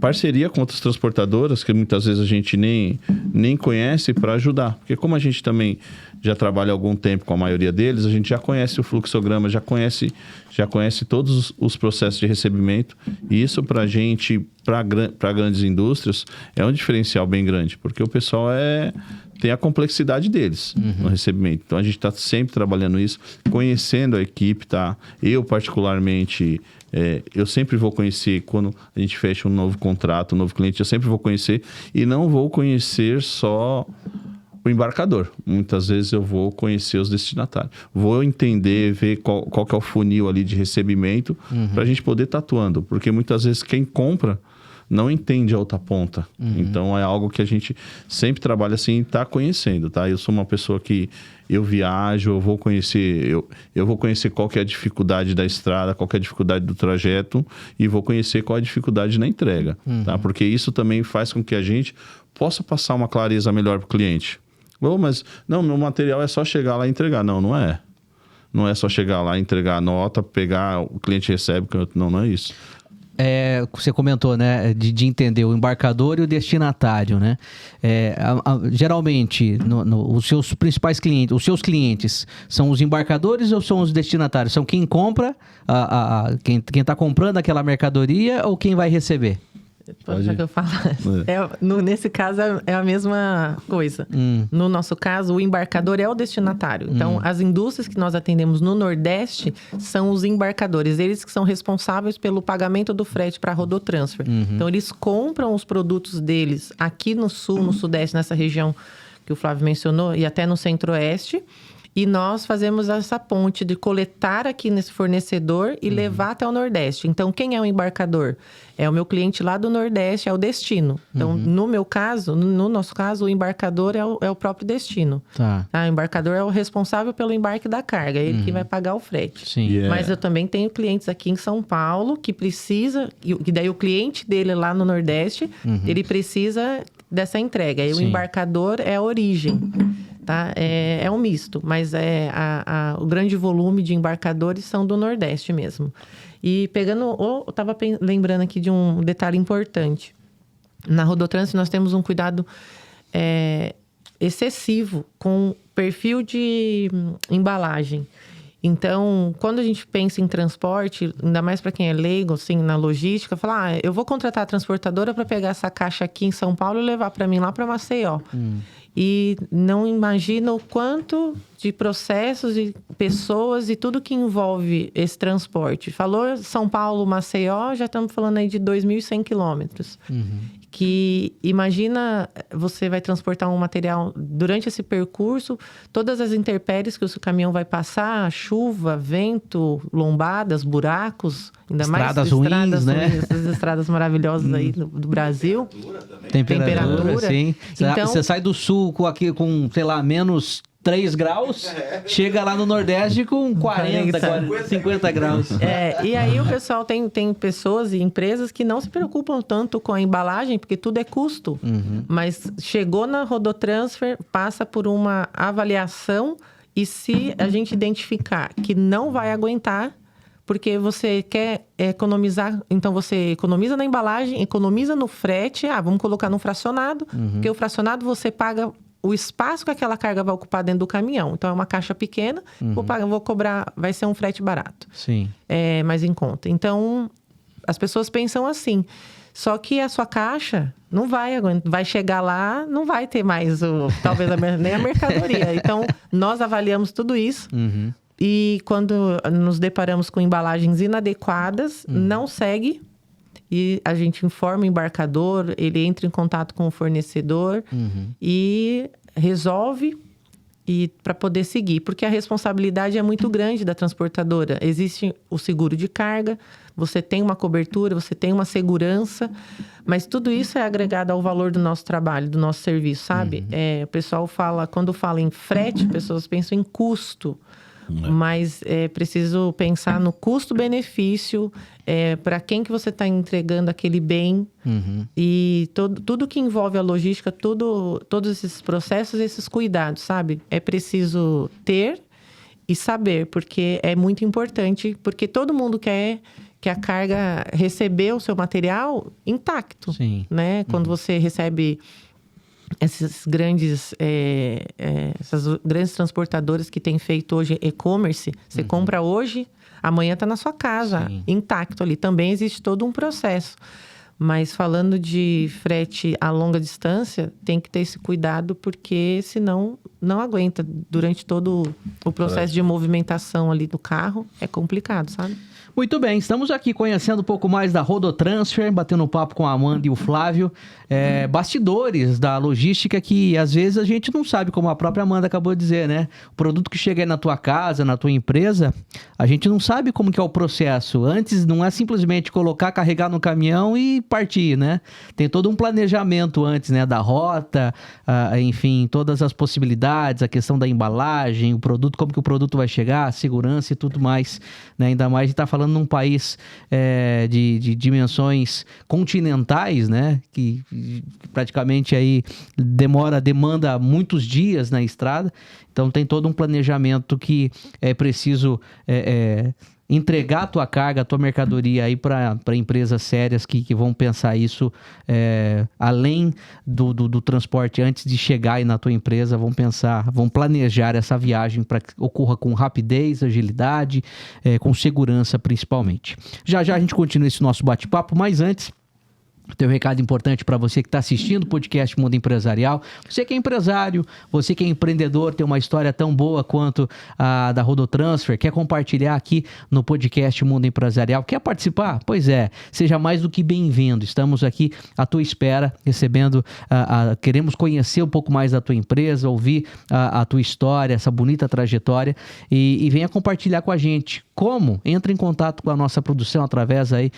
parceria com outras transportadoras que muitas vezes a gente nem conhece para ajudar. Porque como a gente também já trabalha há algum tempo com a maioria deles, a gente já conhece o fluxograma, já conhece todos os processos de recebimento. E isso para a gente, para grandes indústrias, é um diferencial bem grande, porque o pessoal tem a complexidade deles no recebimento. Então, a gente está sempre trabalhando isso, conhecendo a equipe, tá? Eu, particularmente, eu sempre vou conhecer, quando a gente fecha um novo contrato, um novo cliente, eu sempre vou conhecer e não vou conhecer só o embarcador. Muitas vezes eu vou conhecer os destinatários. Vou entender, ver qual que é o funil ali de recebimento para a gente poder estar atuando. Porque muitas vezes quem compra não entende a outra ponta. Então, é algo que a gente sempre trabalha assim, tá conhecendo, tá? Eu sou uma pessoa que eu viajo, eu vou conhecer qual que é a dificuldade da estrada, qual que é a dificuldade do trajeto e vou conhecer qual é a dificuldade na entrega, tá? Porque isso também faz com que a gente possa passar uma clareza melhor para o cliente. Mas, não, meu material é só chegar lá e entregar. Não, não é. Não é só chegar lá, entregar a nota, pegar, o cliente recebe. Não é isso. Você comentou, né, de entender o embarcador e o destinatário, né? Geralmente, os seus principais clientes, os seus clientes, são os embarcadores ou são os destinatários? São quem compra, quem está comprando aquela mercadoria ou quem vai receber? Pode deixar que eu falo. Nesse caso, é a mesma coisa. No nosso caso, o embarcador é o destinatário. Então, as indústrias que nós atendemos no Nordeste são os embarcadores. Eles que são responsáveis pelo pagamento do frete para a Rodotransfer. Então, eles compram os produtos deles aqui no Sul, no Sudeste, nessa região que o Flávio mencionou, e até no Centro-Oeste. E nós fazemos essa ponte de coletar aqui nesse fornecedor e levar até o Nordeste. Então, quem é o embarcador? É o meu cliente lá do Nordeste, é o destino. Então, no nosso caso, o embarcador é o próprio destino. Tá. O embarcador é o responsável pelo embarque da carga, ele que vai pagar o frete. Sim. Mas eu também tenho clientes aqui em São Paulo que precisa, e daí o cliente dele lá no Nordeste, ele precisa dessa entrega. E o embarcador é a origem. Tá? É um misto, mas o grande volume de embarcadores são do Nordeste mesmo. E eu estava lembrando aqui de um detalhe importante. Na Rodotrans, nós temos um cuidado excessivo com perfil de embalagem. Então, quando a gente pensa em transporte, ainda mais para quem é leigo, assim, na logística, fala, eu vou contratar a transportadora para pegar essa caixa aqui em São Paulo e levar para mim lá para Maceió. E não imagina o quanto de processos e pessoas e tudo que envolve esse transporte. Falou São Paulo, Maceió, já estamos falando aí de 2.100 quilômetros. Que imagina, você vai transportar um material durante esse percurso, todas as intempéries que o seu caminhão vai passar, chuva, vento, lombadas, buracos, ainda mais estradas ruins, né? Essas estradas maravilhosas aí do Brasil. Temperatura, sim. Então, você sai do sul com, sei lá, menos 3 graus, chega lá no Nordeste com 50 graus. E aí o pessoal tem pessoas e empresas que não se preocupam tanto com a embalagem, porque tudo é custo. Mas chegou na Rodotransfer, passa por uma avaliação e se a gente identificar que não vai aguentar, porque você quer economizar, então você economiza na embalagem, economiza no frete, vamos colocar no fracionado, porque o fracionado você paga o espaço que aquela carga vai ocupar dentro do caminhão. Então, é uma caixa pequena, vou cobrar, vai ser um frete barato. Sim. Mais em conta. Então, as pessoas pensam assim. Só que a sua caixa não vai chegar lá, não vai ter mais, talvez nem a mercadoria. Então, nós avaliamos tudo isso. E quando nos deparamos com embalagens inadequadas, não segue. E a gente informa o embarcador, ele entra em contato com o fornecedor e resolve para poder seguir. Porque a responsabilidade é muito grande da transportadora. Existe o seguro de carga, você tem uma cobertura, você tem uma segurança, mas tudo isso é agregado ao valor do nosso trabalho, do nosso serviço, sabe? O pessoal quando fala em frete, as pessoas pensam em custo. Mas é preciso pensar no custo-benefício, para quem que você está entregando aquele bem. E tudo que envolve a logística, todos esses processos, esses cuidados, sabe? É preciso ter e saber, porque é muito importante, porque todo mundo quer que a carga receber o seu material intacto. Sim. Né? Quando você recebe essas grandes transportadoras que têm feito hoje e-commerce, você compra hoje, amanhã está na sua casa, intacto ali. Também existe todo um processo. Mas falando de frete a longa distância, tem que ter esse cuidado, porque senão não aguenta. Durante todo o processo de movimentação ali do carro, é complicado, sabe? Muito bem, estamos aqui conhecendo um pouco mais da Rodotransfer, batendo um papo com a Amanda e o Flávio, bastidores da logística que às vezes a gente não sabe, como a própria Amanda acabou de dizer, né? O produto que chega aí na tua casa, na tua empresa, a gente não sabe como que é o processo. Antes não é simplesmente colocar, carregar no caminhão e partir, né? Tem todo um planejamento antes, né? Da rota, enfim, todas as possibilidades, a questão da embalagem, o produto, como que o produto vai chegar, a segurança e tudo mais, né? Ainda mais de estar falando num país de dimensões continentais, né? Que praticamente aí demanda muitos dias na estrada. Então tem todo um planejamento que é preciso entregar a tua carga, a tua mercadoria aí para empresas sérias que vão pensar isso além do transporte antes de chegar aí na tua empresa, vão planejar essa viagem para que ocorra com rapidez, agilidade, com segurança principalmente. Já a gente continua esse nosso bate-papo, mas antes tem um recado importante para você que está assistindo o podcast Mundo Empresarial. Você que é empresário, você que é empreendedor, tem uma história tão boa quanto a da Rodotransfer, quer compartilhar aqui no podcast Mundo Empresarial, quer participar? Pois é, seja mais do que bem-vindo. Estamos aqui à tua espera, recebendo, queremos conhecer um pouco mais da tua empresa, ouvir a tua história, essa bonita trajetória e venha compartilhar com a gente. Como? Entre em contato com a nossa produção através aí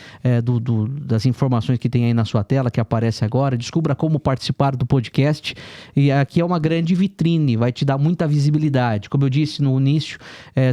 das informações que tem aí na sua tela, que aparece agora. Descubra como participar do podcast. E aqui é uma grande vitrine, vai te dar muita visibilidade. Como eu disse no início,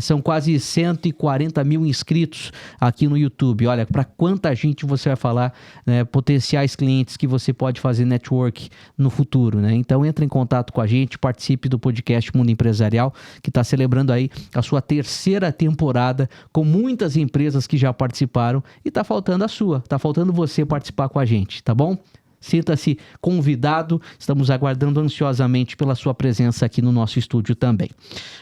são quase 140 mil inscritos aqui no YouTube. Olha, para quanta gente você vai falar, né, potenciais clientes que você pode fazer network no futuro, né? Então entre em contato com a gente, participe do podcast Mundo Empresarial, que está celebrando aí a sua 3ª temporada, com muitas empresas que já participaram, e tá faltando a sua, tá faltando você participar com a gente, tá bom? Sinta-se convidado, estamos aguardando ansiosamente pela sua presença aqui no nosso estúdio também.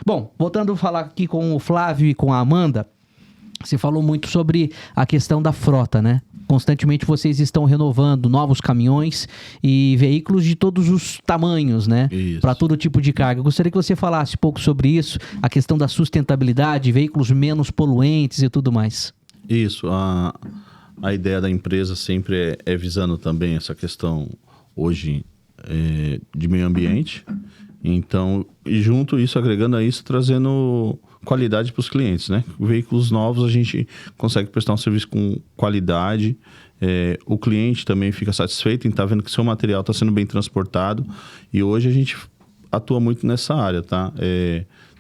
Bom, voltando a falar aqui com o Flávio e com a Amanda, você falou muito sobre a questão da frota, né? Constantemente vocês estão renovando novos caminhões e veículos de todos os tamanhos, né? Para todo tipo de carga. Eu gostaria que você falasse um pouco sobre isso, a questão da sustentabilidade, veículos menos poluentes e tudo mais. Isso. A ideia da empresa sempre é visando também essa questão hoje de meio ambiente. Então, e junto isso, agregando a isso, trazendo qualidade para os clientes, né? Veículos novos a gente consegue prestar um serviço com qualidade, o cliente também fica satisfeito em estar vendo que seu material está sendo bem transportado, e hoje a gente atua muito nessa área, tá?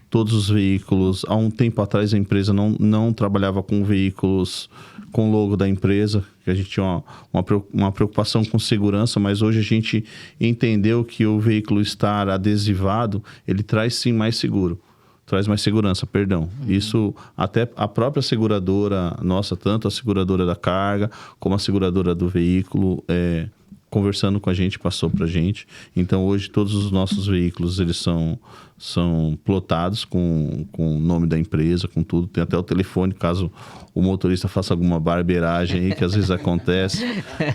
Todos os veículos, há um tempo atrás a empresa não trabalhava com veículos com logo da empresa, que a gente tinha uma preocupação com segurança, mas hoje a gente entendeu que o veículo estar adesivado, ele traz sim mais segurança, perdão. Isso até a própria seguradora nossa, tanto a seguradora da carga como a seguradora do veículo, conversando com a gente, passou pra gente. Então hoje todos os nossos veículos eles são plotados com o nome da empresa, com tudo. Tem até o telefone, caso o motorista faça alguma barbeiragem aí, que às vezes acontece,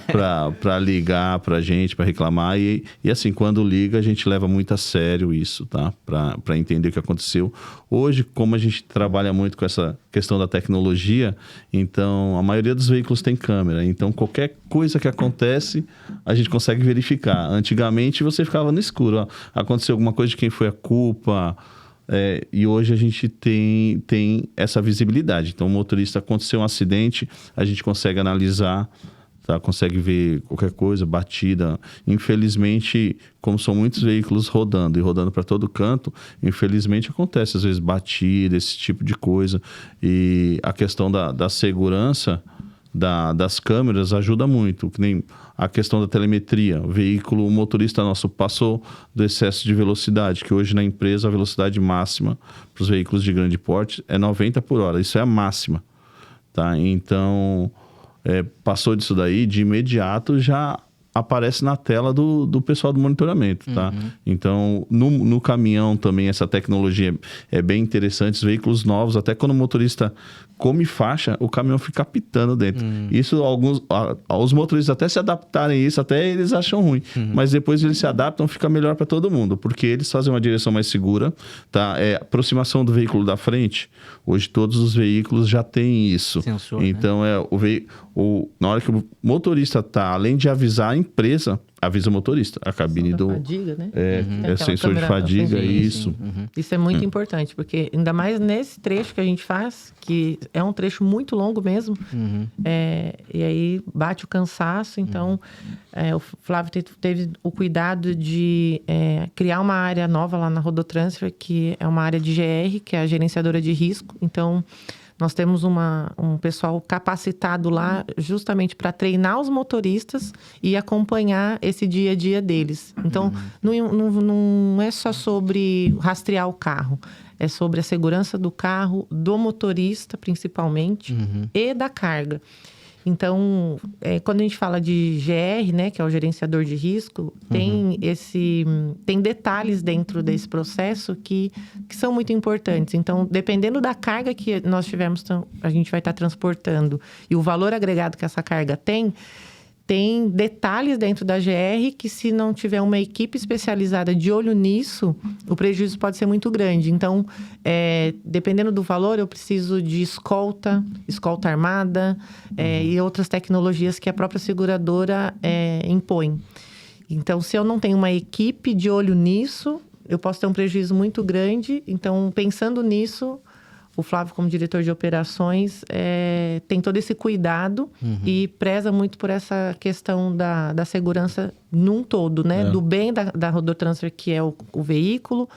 para ligar pra gente, para reclamar. E assim, quando liga, a gente leva muito a sério isso, tá? Para entender o que aconteceu. Hoje, como a gente trabalha muito com essa questão da tecnologia, então a maioria dos veículos tem câmera. Então qualquer coisa que acontece, a gente consegue verificar. Antigamente você ficava no escuro. Ó, aconteceu alguma coisa, de quem foi a culpa. E hoje a gente tem essa visibilidade. Então o motorista, aconteceu um acidente, a gente consegue analisar, tá? Consegue ver qualquer coisa, batida. Infelizmente, como são muitos veículos rodando para todo canto, infelizmente acontece às vezes batida, esse tipo de coisa. E a questão da segurança das câmeras ajuda muito, que nem a questão da telemetria. O motorista nosso passou do excesso de velocidade, que hoje na empresa a velocidade máxima para os veículos de grande porte é 90 por hora, isso é a máxima, tá? Então, passou disso daí, de imediato já aparece na tela do pessoal do monitoramento, tá? Então, no caminhão também essa tecnologia é bem interessante. Os veículos novos, até quando o motorista come faixa, o caminhão fica apitando dentro. Isso, os motoristas até se adaptarem a isso, até eles acham ruim. Mas depois eles se adaptam, fica melhor para todo mundo, porque eles fazem uma direção mais segura, tá? Aproximação do veículo da frente. Hoje todos os veículos já têm isso. Sensor, então, na hora que o motorista tá, além de avisar a empresa, avisa o motorista. A cabine do... fadiga, né? É sensor de fadiga, isso. Isso é muito importante, porque ainda mais nesse trecho que a gente faz, que é um trecho muito longo mesmo, e aí bate o cansaço. Então, o Flávio teve o cuidado de criar uma área nova lá na Rodotransfer, que é uma área de GR, que é a gerenciadora de risco. Então, nós temos um pessoal capacitado lá justamente para treinar os motoristas e acompanhar esse dia a dia deles. Então, não é só sobre rastrear o carro. É sobre a segurança do carro, do motorista, principalmente, e da carga. Então, quando a gente fala de GR, né, que é o gerenciador de risco, tem detalhes dentro desse processo que são muito importantes. Então, dependendo da carga que nós tivermos, a gente vai estar transportando e o valor agregado que essa carga tem detalhes dentro da GR que, se não tiver uma equipe especializada de olho nisso, o prejuízo pode ser muito grande. Então, dependendo do valor, eu preciso de escolta armada e outras tecnologias que a própria seguradora impõe. Então, se eu não tenho uma equipe de olho nisso, eu posso ter um prejuízo muito grande. Então, pensando nisso, o Flávio, como diretor de operações, tem todo esse cuidado e preza muito por essa questão da segurança num todo, né? Do bem da Rodotransfer, que é o veículo,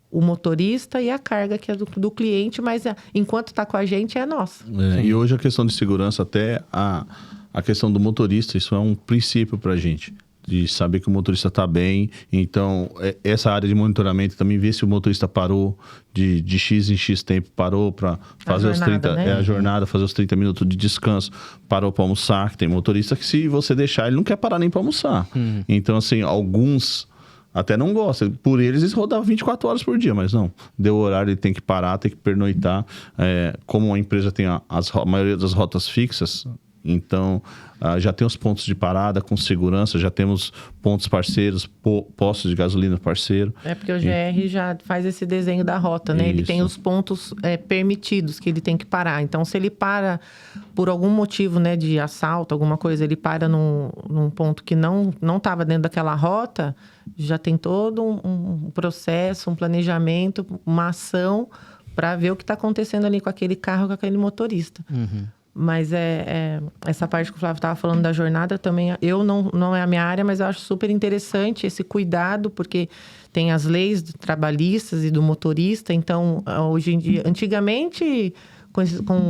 o motorista e a carga, que é do cliente, mas enquanto está com a gente, é nossa. E hoje a questão de segurança, até a questão do motorista, isso é um princípio para a gente. De saber que o motorista está bem. Então, essa área de monitoramento também vê se o motorista parou de X em X tempo, parou para fazer os 30... Né? A jornada, fazer os 30 minutos de descanso, parou para almoçar, que tem motorista que, se você deixar, ele não quer parar nem para almoçar. Então, assim, alguns até não gostam. Por eles rodavam 24 horas por dia, mas não. Deu horário, ele tem que parar, tem que pernoitar. Como a empresa tem a maioria das rotas fixas, então, já tem os pontos de parada com segurança, já temos pontos parceiros, postos de gasolina parceiro. Porque o GR já faz esse desenho da rota, né? Isso. Ele tem os pontos permitidos que ele tem que parar. Então, se ele para por algum motivo, né, de assalto, alguma coisa, ele para num ponto que não estava dentro daquela rota, já tem todo um processo, um planejamento, uma ação para ver o que está acontecendo ali com aquele carro, com aquele motorista. Mas essa parte que o Flávio estava falando da jornada também, não é a minha área, mas eu acho super interessante esse cuidado, porque tem as leis trabalhistas e do motorista. Então, hoje em dia, antigamente,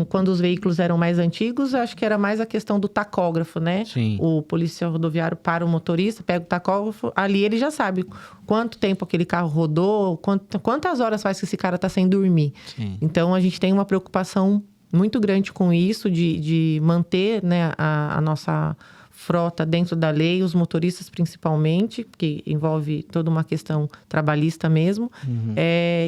quando os veículos eram mais antigos, acho que era mais a questão do tacógrafo, né? Sim. O policial rodoviário para o motorista, pega o tacógrafo, ali ele já sabe quanto tempo aquele carro rodou, quantas horas faz que esse cara está sem dormir. Sim. Então, a gente tem uma preocupação muito grande com isso, de manter, né, a nossa frota dentro da lei, os motoristas principalmente, que envolve toda uma questão trabalhista mesmo.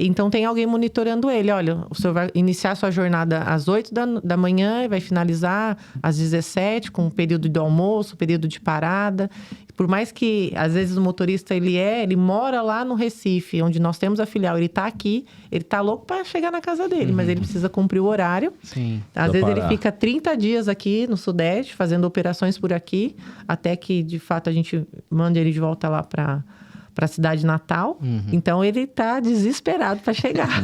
Então, tem alguém monitorando ele. Olha, o senhor vai iniciar sua jornada às 8 da manhã e vai finalizar às 17, com o período do almoço, período de parada. Por mais que, às vezes, o motorista, ele mora lá no Recife, onde nós temos a filial, ele está aqui, ele está louco para chegar na casa dele, mas ele precisa cumprir o horário. Sim. Às vezes ele fica 30 dias aqui no Sudeste, fazendo operações por aqui, até que, de fato, a gente manda ele de volta lá para a cidade natal. Então, ele está desesperado para chegar.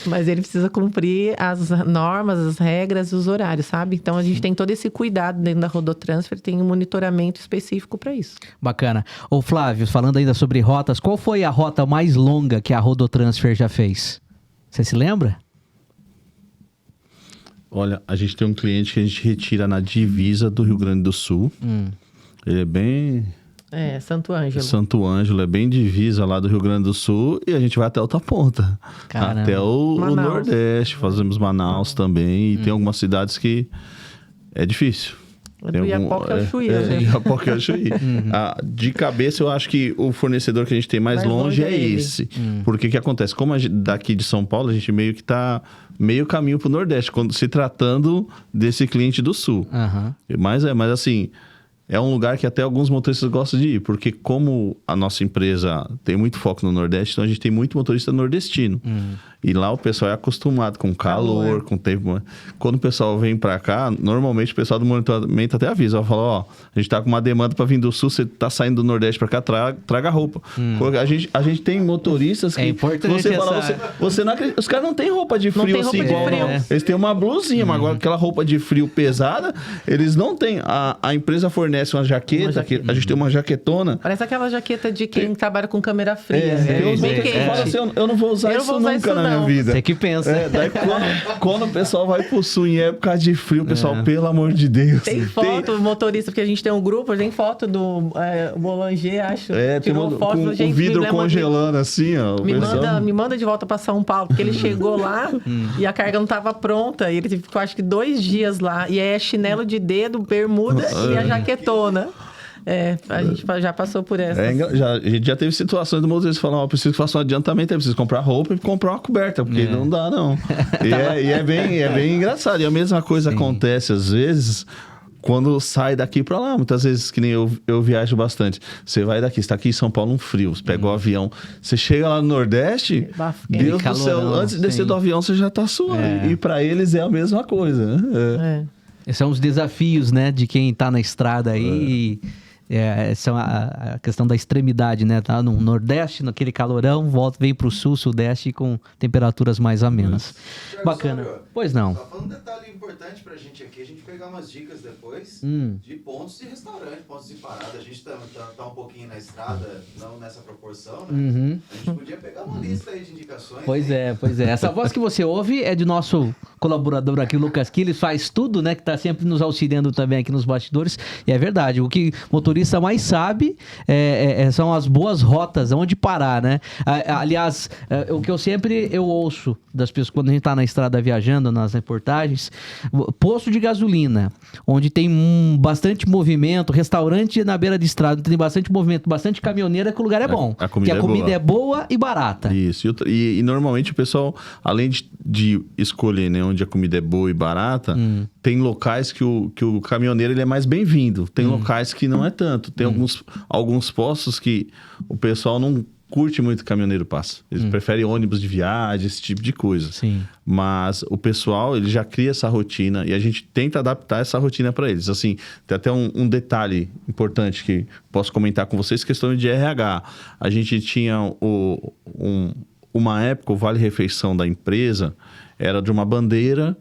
Mas ele precisa cumprir as normas, as regras e os horários, sabe? Então, a gente tem todo esse cuidado dentro da Rodotransfer, tem um monitoramento específico para isso. Bacana. Ô Flávio, falando ainda sobre rotas, qual foi a rota mais longa que a Rodotransfer já fez? Você se lembra? Olha, a gente tem um cliente que a gente retira na divisa do Rio Grande do Sul. Ele é bem... Santo Ângelo. Santo Ângelo, é bem divisa lá do Rio Grande do Sul, e a gente vai até outra ponta. Caramba. Até o Nordeste, fazemos Manaus também, e tem algumas cidades que é difícil. Do Iapoque ao Chuí. Iapoque ao Chuí. De cabeça, eu acho que o fornecedor que a gente tem mais longe é esse. Porque o que acontece? Como daqui de São Paulo, a gente meio que tá meio caminho pro Nordeste, quando se tratando desse cliente do Sul. Mas assim, é um lugar que até alguns motoristas gostam de ir, porque como a nossa empresa tem muito foco no Nordeste, então a gente tem muito motorista nordestino. E lá o pessoal é acostumado com calor, com tempo. Quando o pessoal vem pra cá, normalmente o pessoal do monitoramento até avisa. Ela fala, ó, a gente tá com uma demanda pra vir do Sul, você tá saindo do Nordeste pra cá, traga roupa. A gente tem motoristas que... É importante você fala, você não acredita, os caras não têm roupa de frio assim igual. Eles têm uma blusinha, mas agora aquela roupa de frio pesada, eles não têm. A empresa fornece uma jaqueta, que a gente tem uma jaquetona. Parece aquela jaqueta de quem trabalha com câmera fria. Tem uns que falam assim, eu não vou usar isso nunca na minha vida. Você que pensa. Daí quando o pessoal vai pro Sul em época de frio, o pessoal, pelo amor de Deus. Tem foto, motorista, porque a gente tem um grupo, tem foto do Boulanger, acho. Tirou tem foto, com o vidro congelando assim, ó. Me manda de volta pra São Paulo, porque ele chegou lá e a carga não tava pronta. E ele ficou, acho que 2 dias lá. E aí é chinelo de dedo, bermuda e a jaquetona. A gente já passou por essa. A gente já teve situações do motorista falando, preciso que faça um adiantamento, preciso comprar roupa e comprar uma coberta, porque não dá, não. E é bem engraçado. E a mesma coisa acontece, às vezes, quando sai daqui pra lá. Muitas vezes, que nem eu viajo bastante. Você vai daqui, você tá aqui em São Paulo, um frio, você pega o avião, você chega lá no Nordeste, Deus do céu, antes de descer do avião, você já tá suando. E pra eles é a mesma coisa, né? Esses são os desafios, né, de quem tá na estrada aí. Essa é a questão da extremidade, né? Tá no Nordeste, naquele calorão, vem pro Sul, Sudeste com temperaturas mais amenas. Bacana. Pois não. Só falando um detalhe importante pra gente aqui, a gente pegar umas dicas depois de pontos de restaurante, pontos de parada. A gente tá um pouquinho na estrada, não nessa proporção, né? A gente podia pegar uma lista aí de indicações. Pois é. Essa voz que você ouve é de nosso colaborador aqui, Lucas Quiles, faz tudo, né? Que tá sempre nos auxiliando também aqui nos bastidores. E é verdade, o que motorista mais sabe são as boas rotas, onde parar, né? Aliás, o que eu ouço das pessoas quando a gente tá na estrada viajando, nas reportagens, posto de gasolina, onde tem bastante movimento, restaurante na beira de estrada, tem bastante movimento, bastante caminhoneira, que o lugar é bom. A comida é boa e barata. Isso. E normalmente o pessoal, além de escolher, né, onde a comida é boa e barata, tem locais que o caminhoneiro ele é mais bem-vindo. Tem locais que não é tanto. Tem alguns postos que o pessoal não curte muito que o caminhoneiro passa. Eles preferem ônibus de viagem, esse tipo de coisa. Sim. Mas o pessoal, ele já cria essa rotina e a gente tenta adaptar essa rotina para eles. Assim, tem até um detalhe importante que posso comentar com vocês, questão de RH. A gente tinha uma época, o Vale Refeição da empresa era de uma bandeira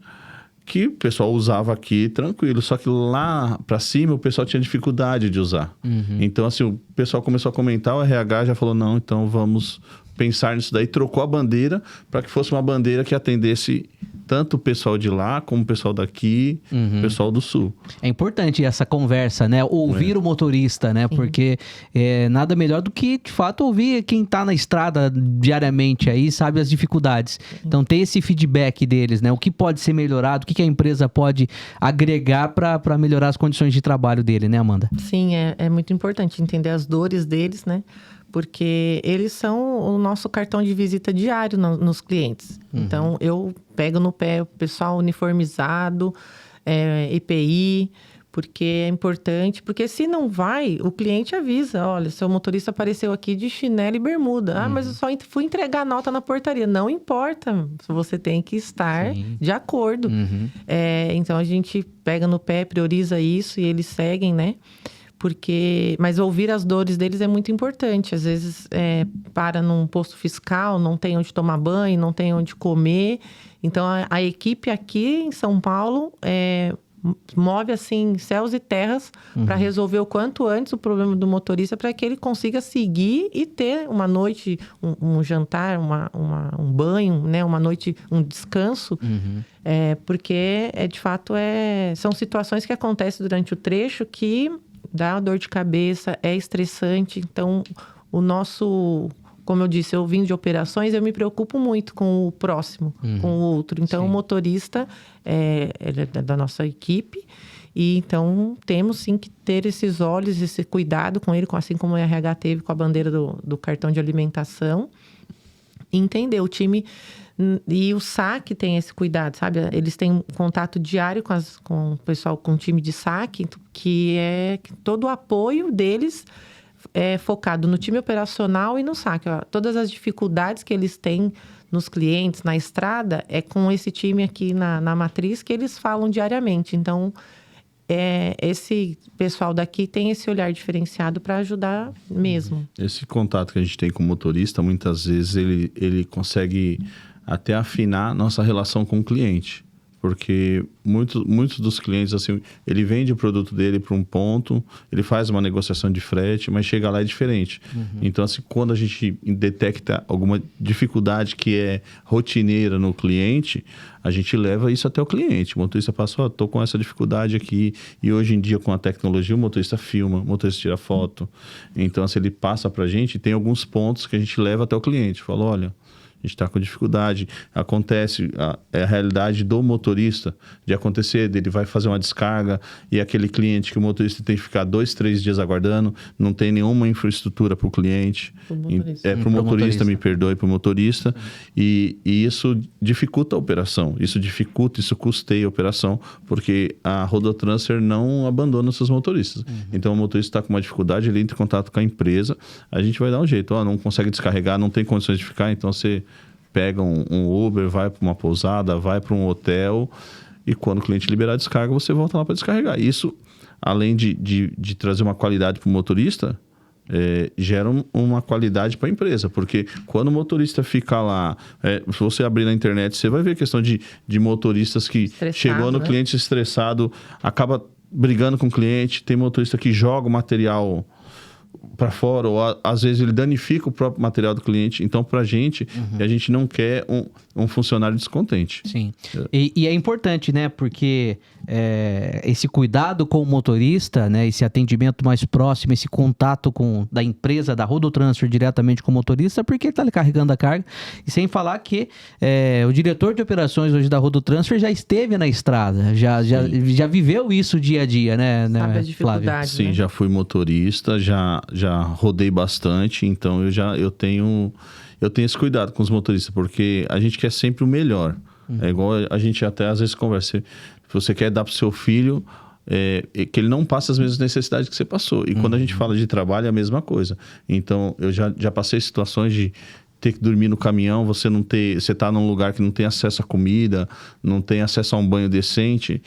que o pessoal usava aqui tranquilo, só que lá pra cima o pessoal tinha dificuldade de usar. Então, assim, o pessoal começou a comentar, o RH já falou, não, então vamos pensar nisso daí, trocou a bandeira para que fosse uma bandeira que atendesse tanto o pessoal de lá, como o pessoal daqui, o pessoal do Sul. É importante essa conversa, né? Ouvir o motorista, né? Porque nada melhor do que, de fato, ouvir quem tá na estrada diariamente aí, sabe as dificuldades. Então, ter esse feedback deles, né? O que pode ser melhorado, o que a empresa pode agregar para melhorar as condições de trabalho dele, né, Amanda? Sim, é muito importante entender as dores deles, né? Porque eles são o nosso cartão de visita diário nos clientes. Então, eu pego no pé o pessoal uniformizado, EPI, porque é importante. Porque se não vai, o cliente avisa. Olha, seu motorista apareceu aqui de chinelo e bermuda. Mas eu só fui entregar a nota na portaria. Não importa, você tem que estar de acordo. Então, a gente pega no pé, prioriza isso e eles seguem, né? Mas ouvir as dores deles é muito importante. Às vezes, para num posto fiscal, não tem onde tomar banho, não tem onde comer. Então, a equipe aqui em São Paulo move, assim, céus e terras para resolver o quanto antes o problema do motorista, para que ele consiga seguir e ter uma noite, um jantar, um banho, né? Uma noite, um descanso. Porque, de fato, são situações que acontecem durante o trecho que dá dor de cabeça, é estressante. Então, como eu disse, eu vim de operações, eu me preocupo muito com o próximo, com o outro. Então, o motorista é da nossa equipe E então temos sim que ter esses olhos, esse cuidado com ele, assim como o RH teve com a bandeira do cartão de alimentação. E entender o time e o saque tem esse cuidado, sabe? Eles têm um contato diário com o pessoal, com o time de saque, que é todo o apoio deles é focado no time operacional e no saque. Ó, todas as dificuldades que eles têm nos clientes, na estrada, é com esse time aqui na matriz que eles falam diariamente. Então, esse pessoal daqui tem esse olhar diferenciado para ajudar mesmo. Esse contato que a gente tem com o motorista, muitas vezes ele consegue até afinar nossa relação com o cliente. Porque muitos dos clientes, assim, ele vende o produto dele para um ponto, ele faz uma negociação de frete, mas chega lá é diferente. Então, assim, quando a gente detecta alguma dificuldade que é rotineira no cliente, a gente leva isso até o cliente. O motorista passa, tô com essa dificuldade aqui. E hoje em dia, com a tecnologia, o motorista filma, o motorista tira foto. Então, assim, ele passa para a gente, tem alguns pontos que a gente leva até o cliente. Fala, olha, a gente está com dificuldade, acontece, é a realidade do motorista, de acontecer, ele vai fazer uma descarga e aquele cliente que o motorista tem que ficar 2, 3 dias aguardando, não tem nenhuma infraestrutura para o cliente. Para o motorista, me perdoe, para o motorista. E isso dificulta a operação, isso custeia a operação, porque a Rodotransfer não abandona os seus motoristas. Então, o motorista está com uma dificuldade, ele entra em contato com a empresa, a gente vai dar um jeito, não consegue descarregar, não tem condições de ficar, então você pega um Uber, vai para uma pousada, vai para um hotel e quando o cliente liberar a descarga, você volta lá para descarregar. Isso, além de trazer uma qualidade para o motorista, gera uma qualidade para a empresa, porque quando o motorista fica lá, se você abrir na internet, você vai ver a questão de motoristas que chegou no cliente estressado, acaba brigando com o cliente, tem motorista que joga o material para fora, ou às vezes ele danifica o próprio material do cliente. Então, para a gente não quer um funcionário descontente. Sim. E é importante, né? Porque esse cuidado com o motorista, né? Esse atendimento mais próximo, esse contato da empresa, da Rodotransfer diretamente com o motorista, porque ele está ali carregando a carga. E sem falar que o diretor de operações hoje da Rodotransfer já esteve na estrada, já viveu isso dia a dia, né? Sabe a dificuldade, Sim, né? já fui motorista, já rodei bastante, então eu tenho esse cuidado com os motoristas, porque a gente quer sempre o melhor. É igual a gente até às vezes conversa. Se você quer dar para o seu filho que ele não passe as mesmas necessidades que você passou. E quando a gente fala de trabalho, é a mesma coisa. Então, eu já passei situações de ter que dormir no caminhão, você tá num lugar que não tem acesso à comida, não tem acesso a um banho decente.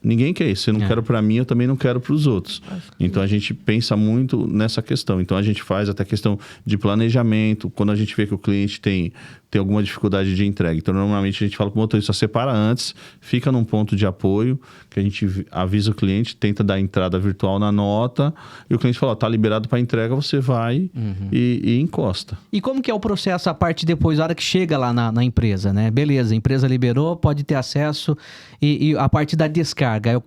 Ninguém quer isso. Se eu não quero para mim, eu também não quero para os outros. Então, a gente pensa muito nessa questão. Então, a gente faz até questão de planejamento. Quando a gente vê que o cliente tem alguma dificuldade de entrega. Então, normalmente, a gente fala para o motorista, separa antes, fica num ponto de apoio, que a gente avisa o cliente, tenta dar entrada virtual na nota, e o cliente fala, tá liberado para entrega, você vai e encosta. E como que é o processo, a parte depois, a hora que chega lá na empresa, né? Beleza, a empresa liberou, pode ter acesso, e a parte da descarga,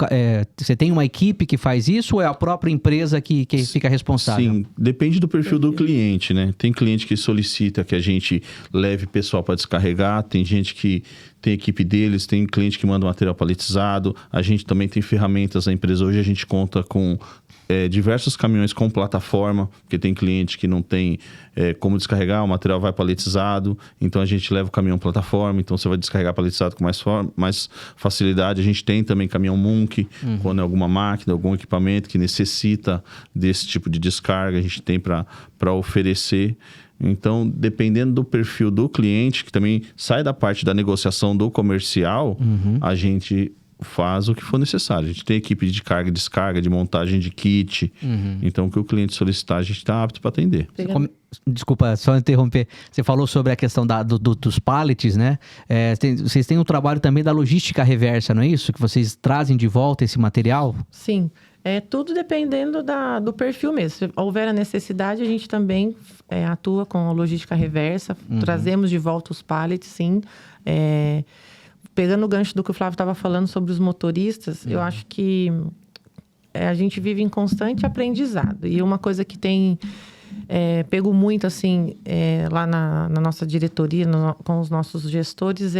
você tem uma equipe que faz isso ou é a própria empresa que fica responsável? Sim, depende do perfil do cliente, né? Tem cliente que solicita que a gente leve pessoal para descarregar, tem gente que tem equipe deles, tem cliente que manda material paletizado, a gente também tem ferramentas na empresa. Hoje a gente conta com diversos caminhões com plataforma, porque tem cliente que não tem como descarregar, o material vai paletizado, então a gente leva o caminhão plataforma, então você vai descarregar paletizado com mais facilidade. A gente tem também caminhão Munk, quando é alguma máquina, algum equipamento que necessita desse tipo de descarga, a gente tem para oferecer. Então, dependendo do perfil do cliente, que também sai da parte da negociação do comercial, a gente faz o que for necessário. A gente tem equipe de carga e descarga, de montagem de kit. Então, o que o cliente solicitar, a gente está apto para atender. Desculpa, só interromper. Você falou sobre a questão dos pallets, né? Vocês têm um trabalho também da logística reversa, não é isso? Que vocês trazem de volta esse material? Sim. Tudo dependendo do perfil mesmo. Se houver a necessidade, a gente também atua com a logística reversa. Trazemos de volta os pallets, sim. Pegando o gancho do que o Flávio estava falando sobre os motoristas, eu acho que a gente vive em constante aprendizado. E uma coisa que tem pego muito, assim, lá na nossa diretoria, com os nossos gestores,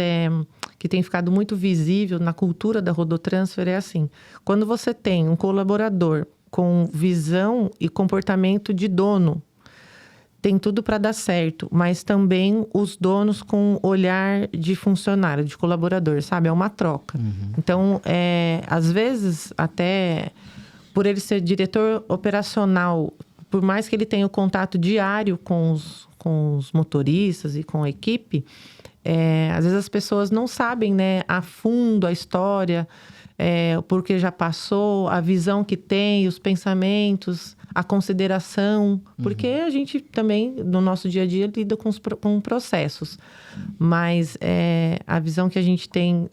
que tem ficado muito visível na cultura da Rodotransfer, é assim: quando você tem um colaborador com visão e comportamento de dono, tem tudo para dar certo, mas também os donos com olhar de funcionário, de colaborador, sabe? É uma troca. Então, às vezes, até por ele ser diretor operacional, por mais que ele tenha o contato diário com os motoristas e com a equipe, às vezes as pessoas não sabem, né, a fundo a história, porque já passou, a visão que tem, os pensamentos, a consideração, porque a gente também, no nosso dia a dia, lida com processos. Mas a visão que a gente tem,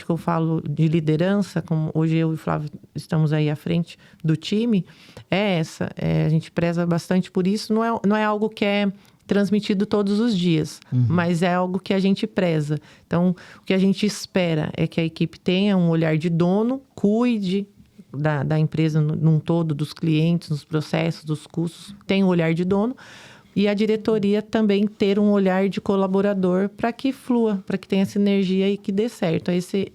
que eu falo de liderança, como hoje eu e o Flávio estamos aí à frente do time, é essa. A gente preza bastante por isso. Não é algo que é transmitido todos os dias, mas é algo que a gente preza. Então, o que a gente espera é que a equipe tenha um olhar de dono, cuide da empresa num todo, dos clientes, dos processos, dos custos, tem um olhar de dono, e a diretoria também ter um olhar de colaborador para que flua, para que tenha sinergia e que dê certo. Esse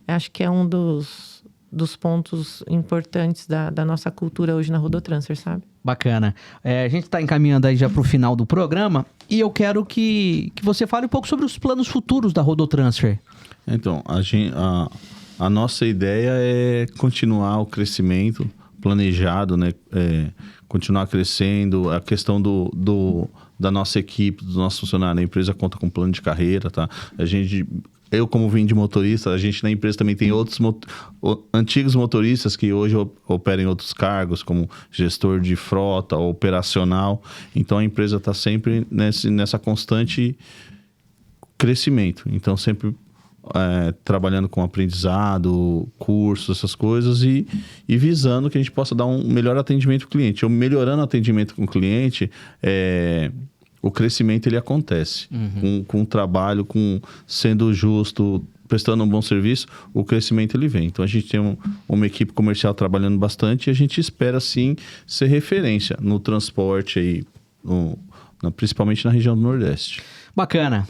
acho que é um dos pontos importantes da nossa cultura hoje na Rodotransfer, sabe? Bacana. A gente está encaminhando aí já para o final do programa e eu quero que você fale um pouco sobre os planos futuros da Rodotransfer. Então, a nossa ideia é continuar o crescimento planejado, né? Continuar crescendo. A questão da nossa equipe, dos nossos funcionários. A empresa conta com plano de carreira, tá? Eu, como vim de motorista, a gente na empresa também tem outros antigos motoristas que hoje operam em outros cargos, como gestor de frota, operacional. Então, a empresa está sempre nessa constante crescimento. Então, sempre trabalhando com aprendizado, cursos, essas coisas, e visando que a gente possa dar um melhor atendimento ao cliente. Melhorando o atendimento com o cliente, o crescimento ele acontece. Com o trabalho, sendo justo, prestando um bom serviço, o crescimento ele vem. Então a gente tem uma equipe comercial trabalhando bastante e a gente espera sim ser referência no transporte aí, principalmente na região do Nordeste. Bacana.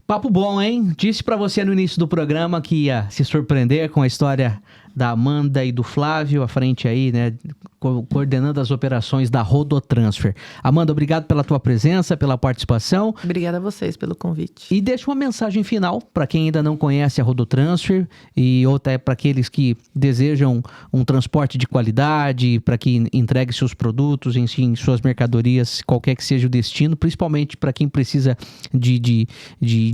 Papo bom, hein? Disse pra você no início do programa que ia se surpreender com a história da Amanda e do Flávio à frente aí, né? Coordenando as operações da Rodotransfer. Amanda, obrigado pela tua presença, pela participação. Obrigada a vocês pelo convite. E deixa uma mensagem final para quem ainda não conhece a Rodotransfer e ou até para aqueles que desejam um transporte de qualidade, para que entregue seus produtos, enfim, suas mercadorias, qualquer que seja o destino, principalmente para quem precisa de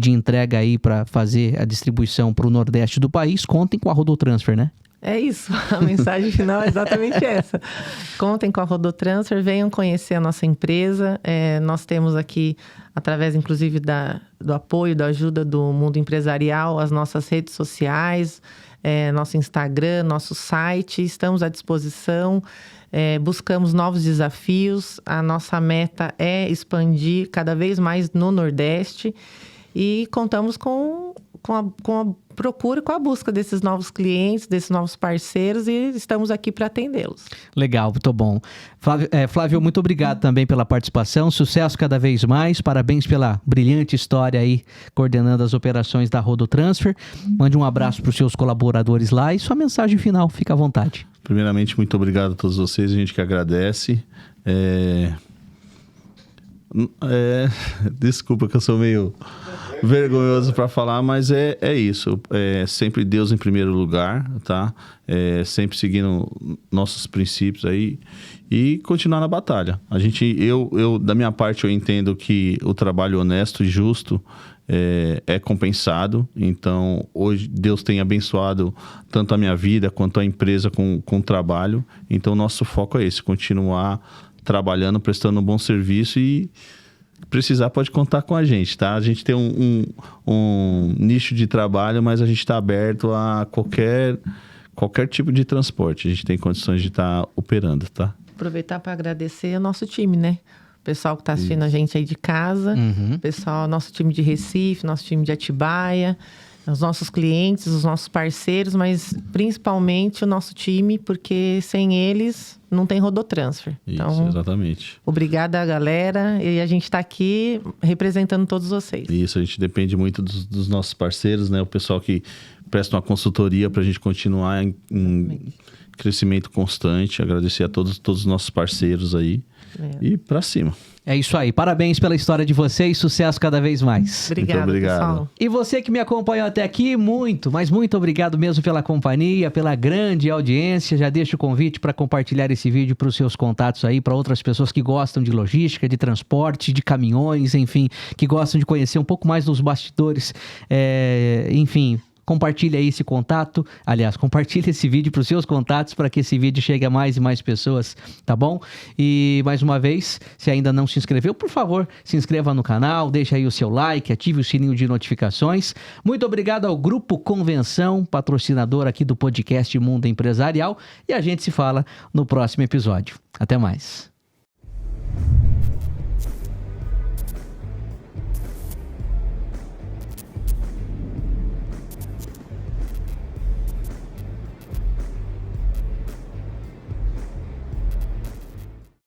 entrega aí para fazer a distribuição para o Nordeste do país. Contem com a Rodotransfer, né? É isso, a mensagem final é exatamente essa. Contem com a Rodotransfer, venham conhecer a nossa empresa. Nós temos aqui, através inclusive do apoio, da ajuda do mundo empresarial, as nossas redes sociais, nosso Instagram, nosso site, estamos à disposição. Buscamos novos desafios, a nossa meta é expandir cada vez mais no Nordeste e contamos com a procura, com a busca desses novos clientes, desses novos parceiros, e estamos aqui para atendê-los. Legal, muito bom. Flávio, muito obrigado também pela participação, sucesso cada vez mais, parabéns pela brilhante história aí, coordenando as operações da Rodotransfer. Mande um abraço para os seus colaboradores lá e sua mensagem final, fica à vontade. Primeiramente, muito obrigado a todos vocês, a gente que agradece. Desculpa que eu sou meio vergonhoso para falar, mas é isso. Sempre Deus em primeiro lugar, tá? Sempre seguindo nossos princípios aí e continuar na batalha. Eu da minha parte, eu entendo que o trabalho honesto e justo é compensado. Então, hoje Deus tem abençoado tanto a minha vida quanto a empresa com o trabalho. Então, nosso foco é esse, continuar trabalhando, prestando um bom serviço e precisar pode contar com a gente, tá? A gente tem um nicho de trabalho, mas a gente está aberto a qualquer tipo de transporte. A gente tem condições de estar operando, tá? Aproveitar para agradecer ao nosso time, né? O pessoal que está assistindo a gente aí de casa, pessoal, nosso time de Recife, nosso time de Atibaia, os nossos clientes, os nossos parceiros, mas principalmente o nosso time, porque sem eles não tem Rodotransfer. Isso, Então, exatamente. obrigada, galera. E a gente está aqui representando todos vocês. Isso, a gente depende muito dos nossos parceiros, né? O pessoal que presta uma consultoria para a gente continuar em crescimento constante. Agradecer a todos os nossos parceiros aí. E para cima. É isso aí. Parabéns pela história de vocês. Sucesso cada vez mais. Obrigada, Muito obrigado. pessoal. E você que me acompanhou até aqui, mas muito obrigado mesmo pela companhia, pela grande audiência. Já deixo o convite para compartilhar esse vídeo para os seus contatos aí, para outras pessoas que gostam de logística, de transporte, de caminhões, enfim, que gostam de conhecer um pouco mais dos bastidores, enfim. Compartilhe aí esse contato, aliás, compartilhe esse vídeo para os seus contatos para que esse vídeo chegue a mais e mais pessoas, tá bom? E mais uma vez, se ainda não se inscreveu, por favor, se inscreva no canal, deixa aí o seu like, ative o sininho de notificações. Muito obrigado ao Grupo Convenção, patrocinador aqui do podcast Mundo Empresarial, e a gente se fala no próximo episódio. Até mais.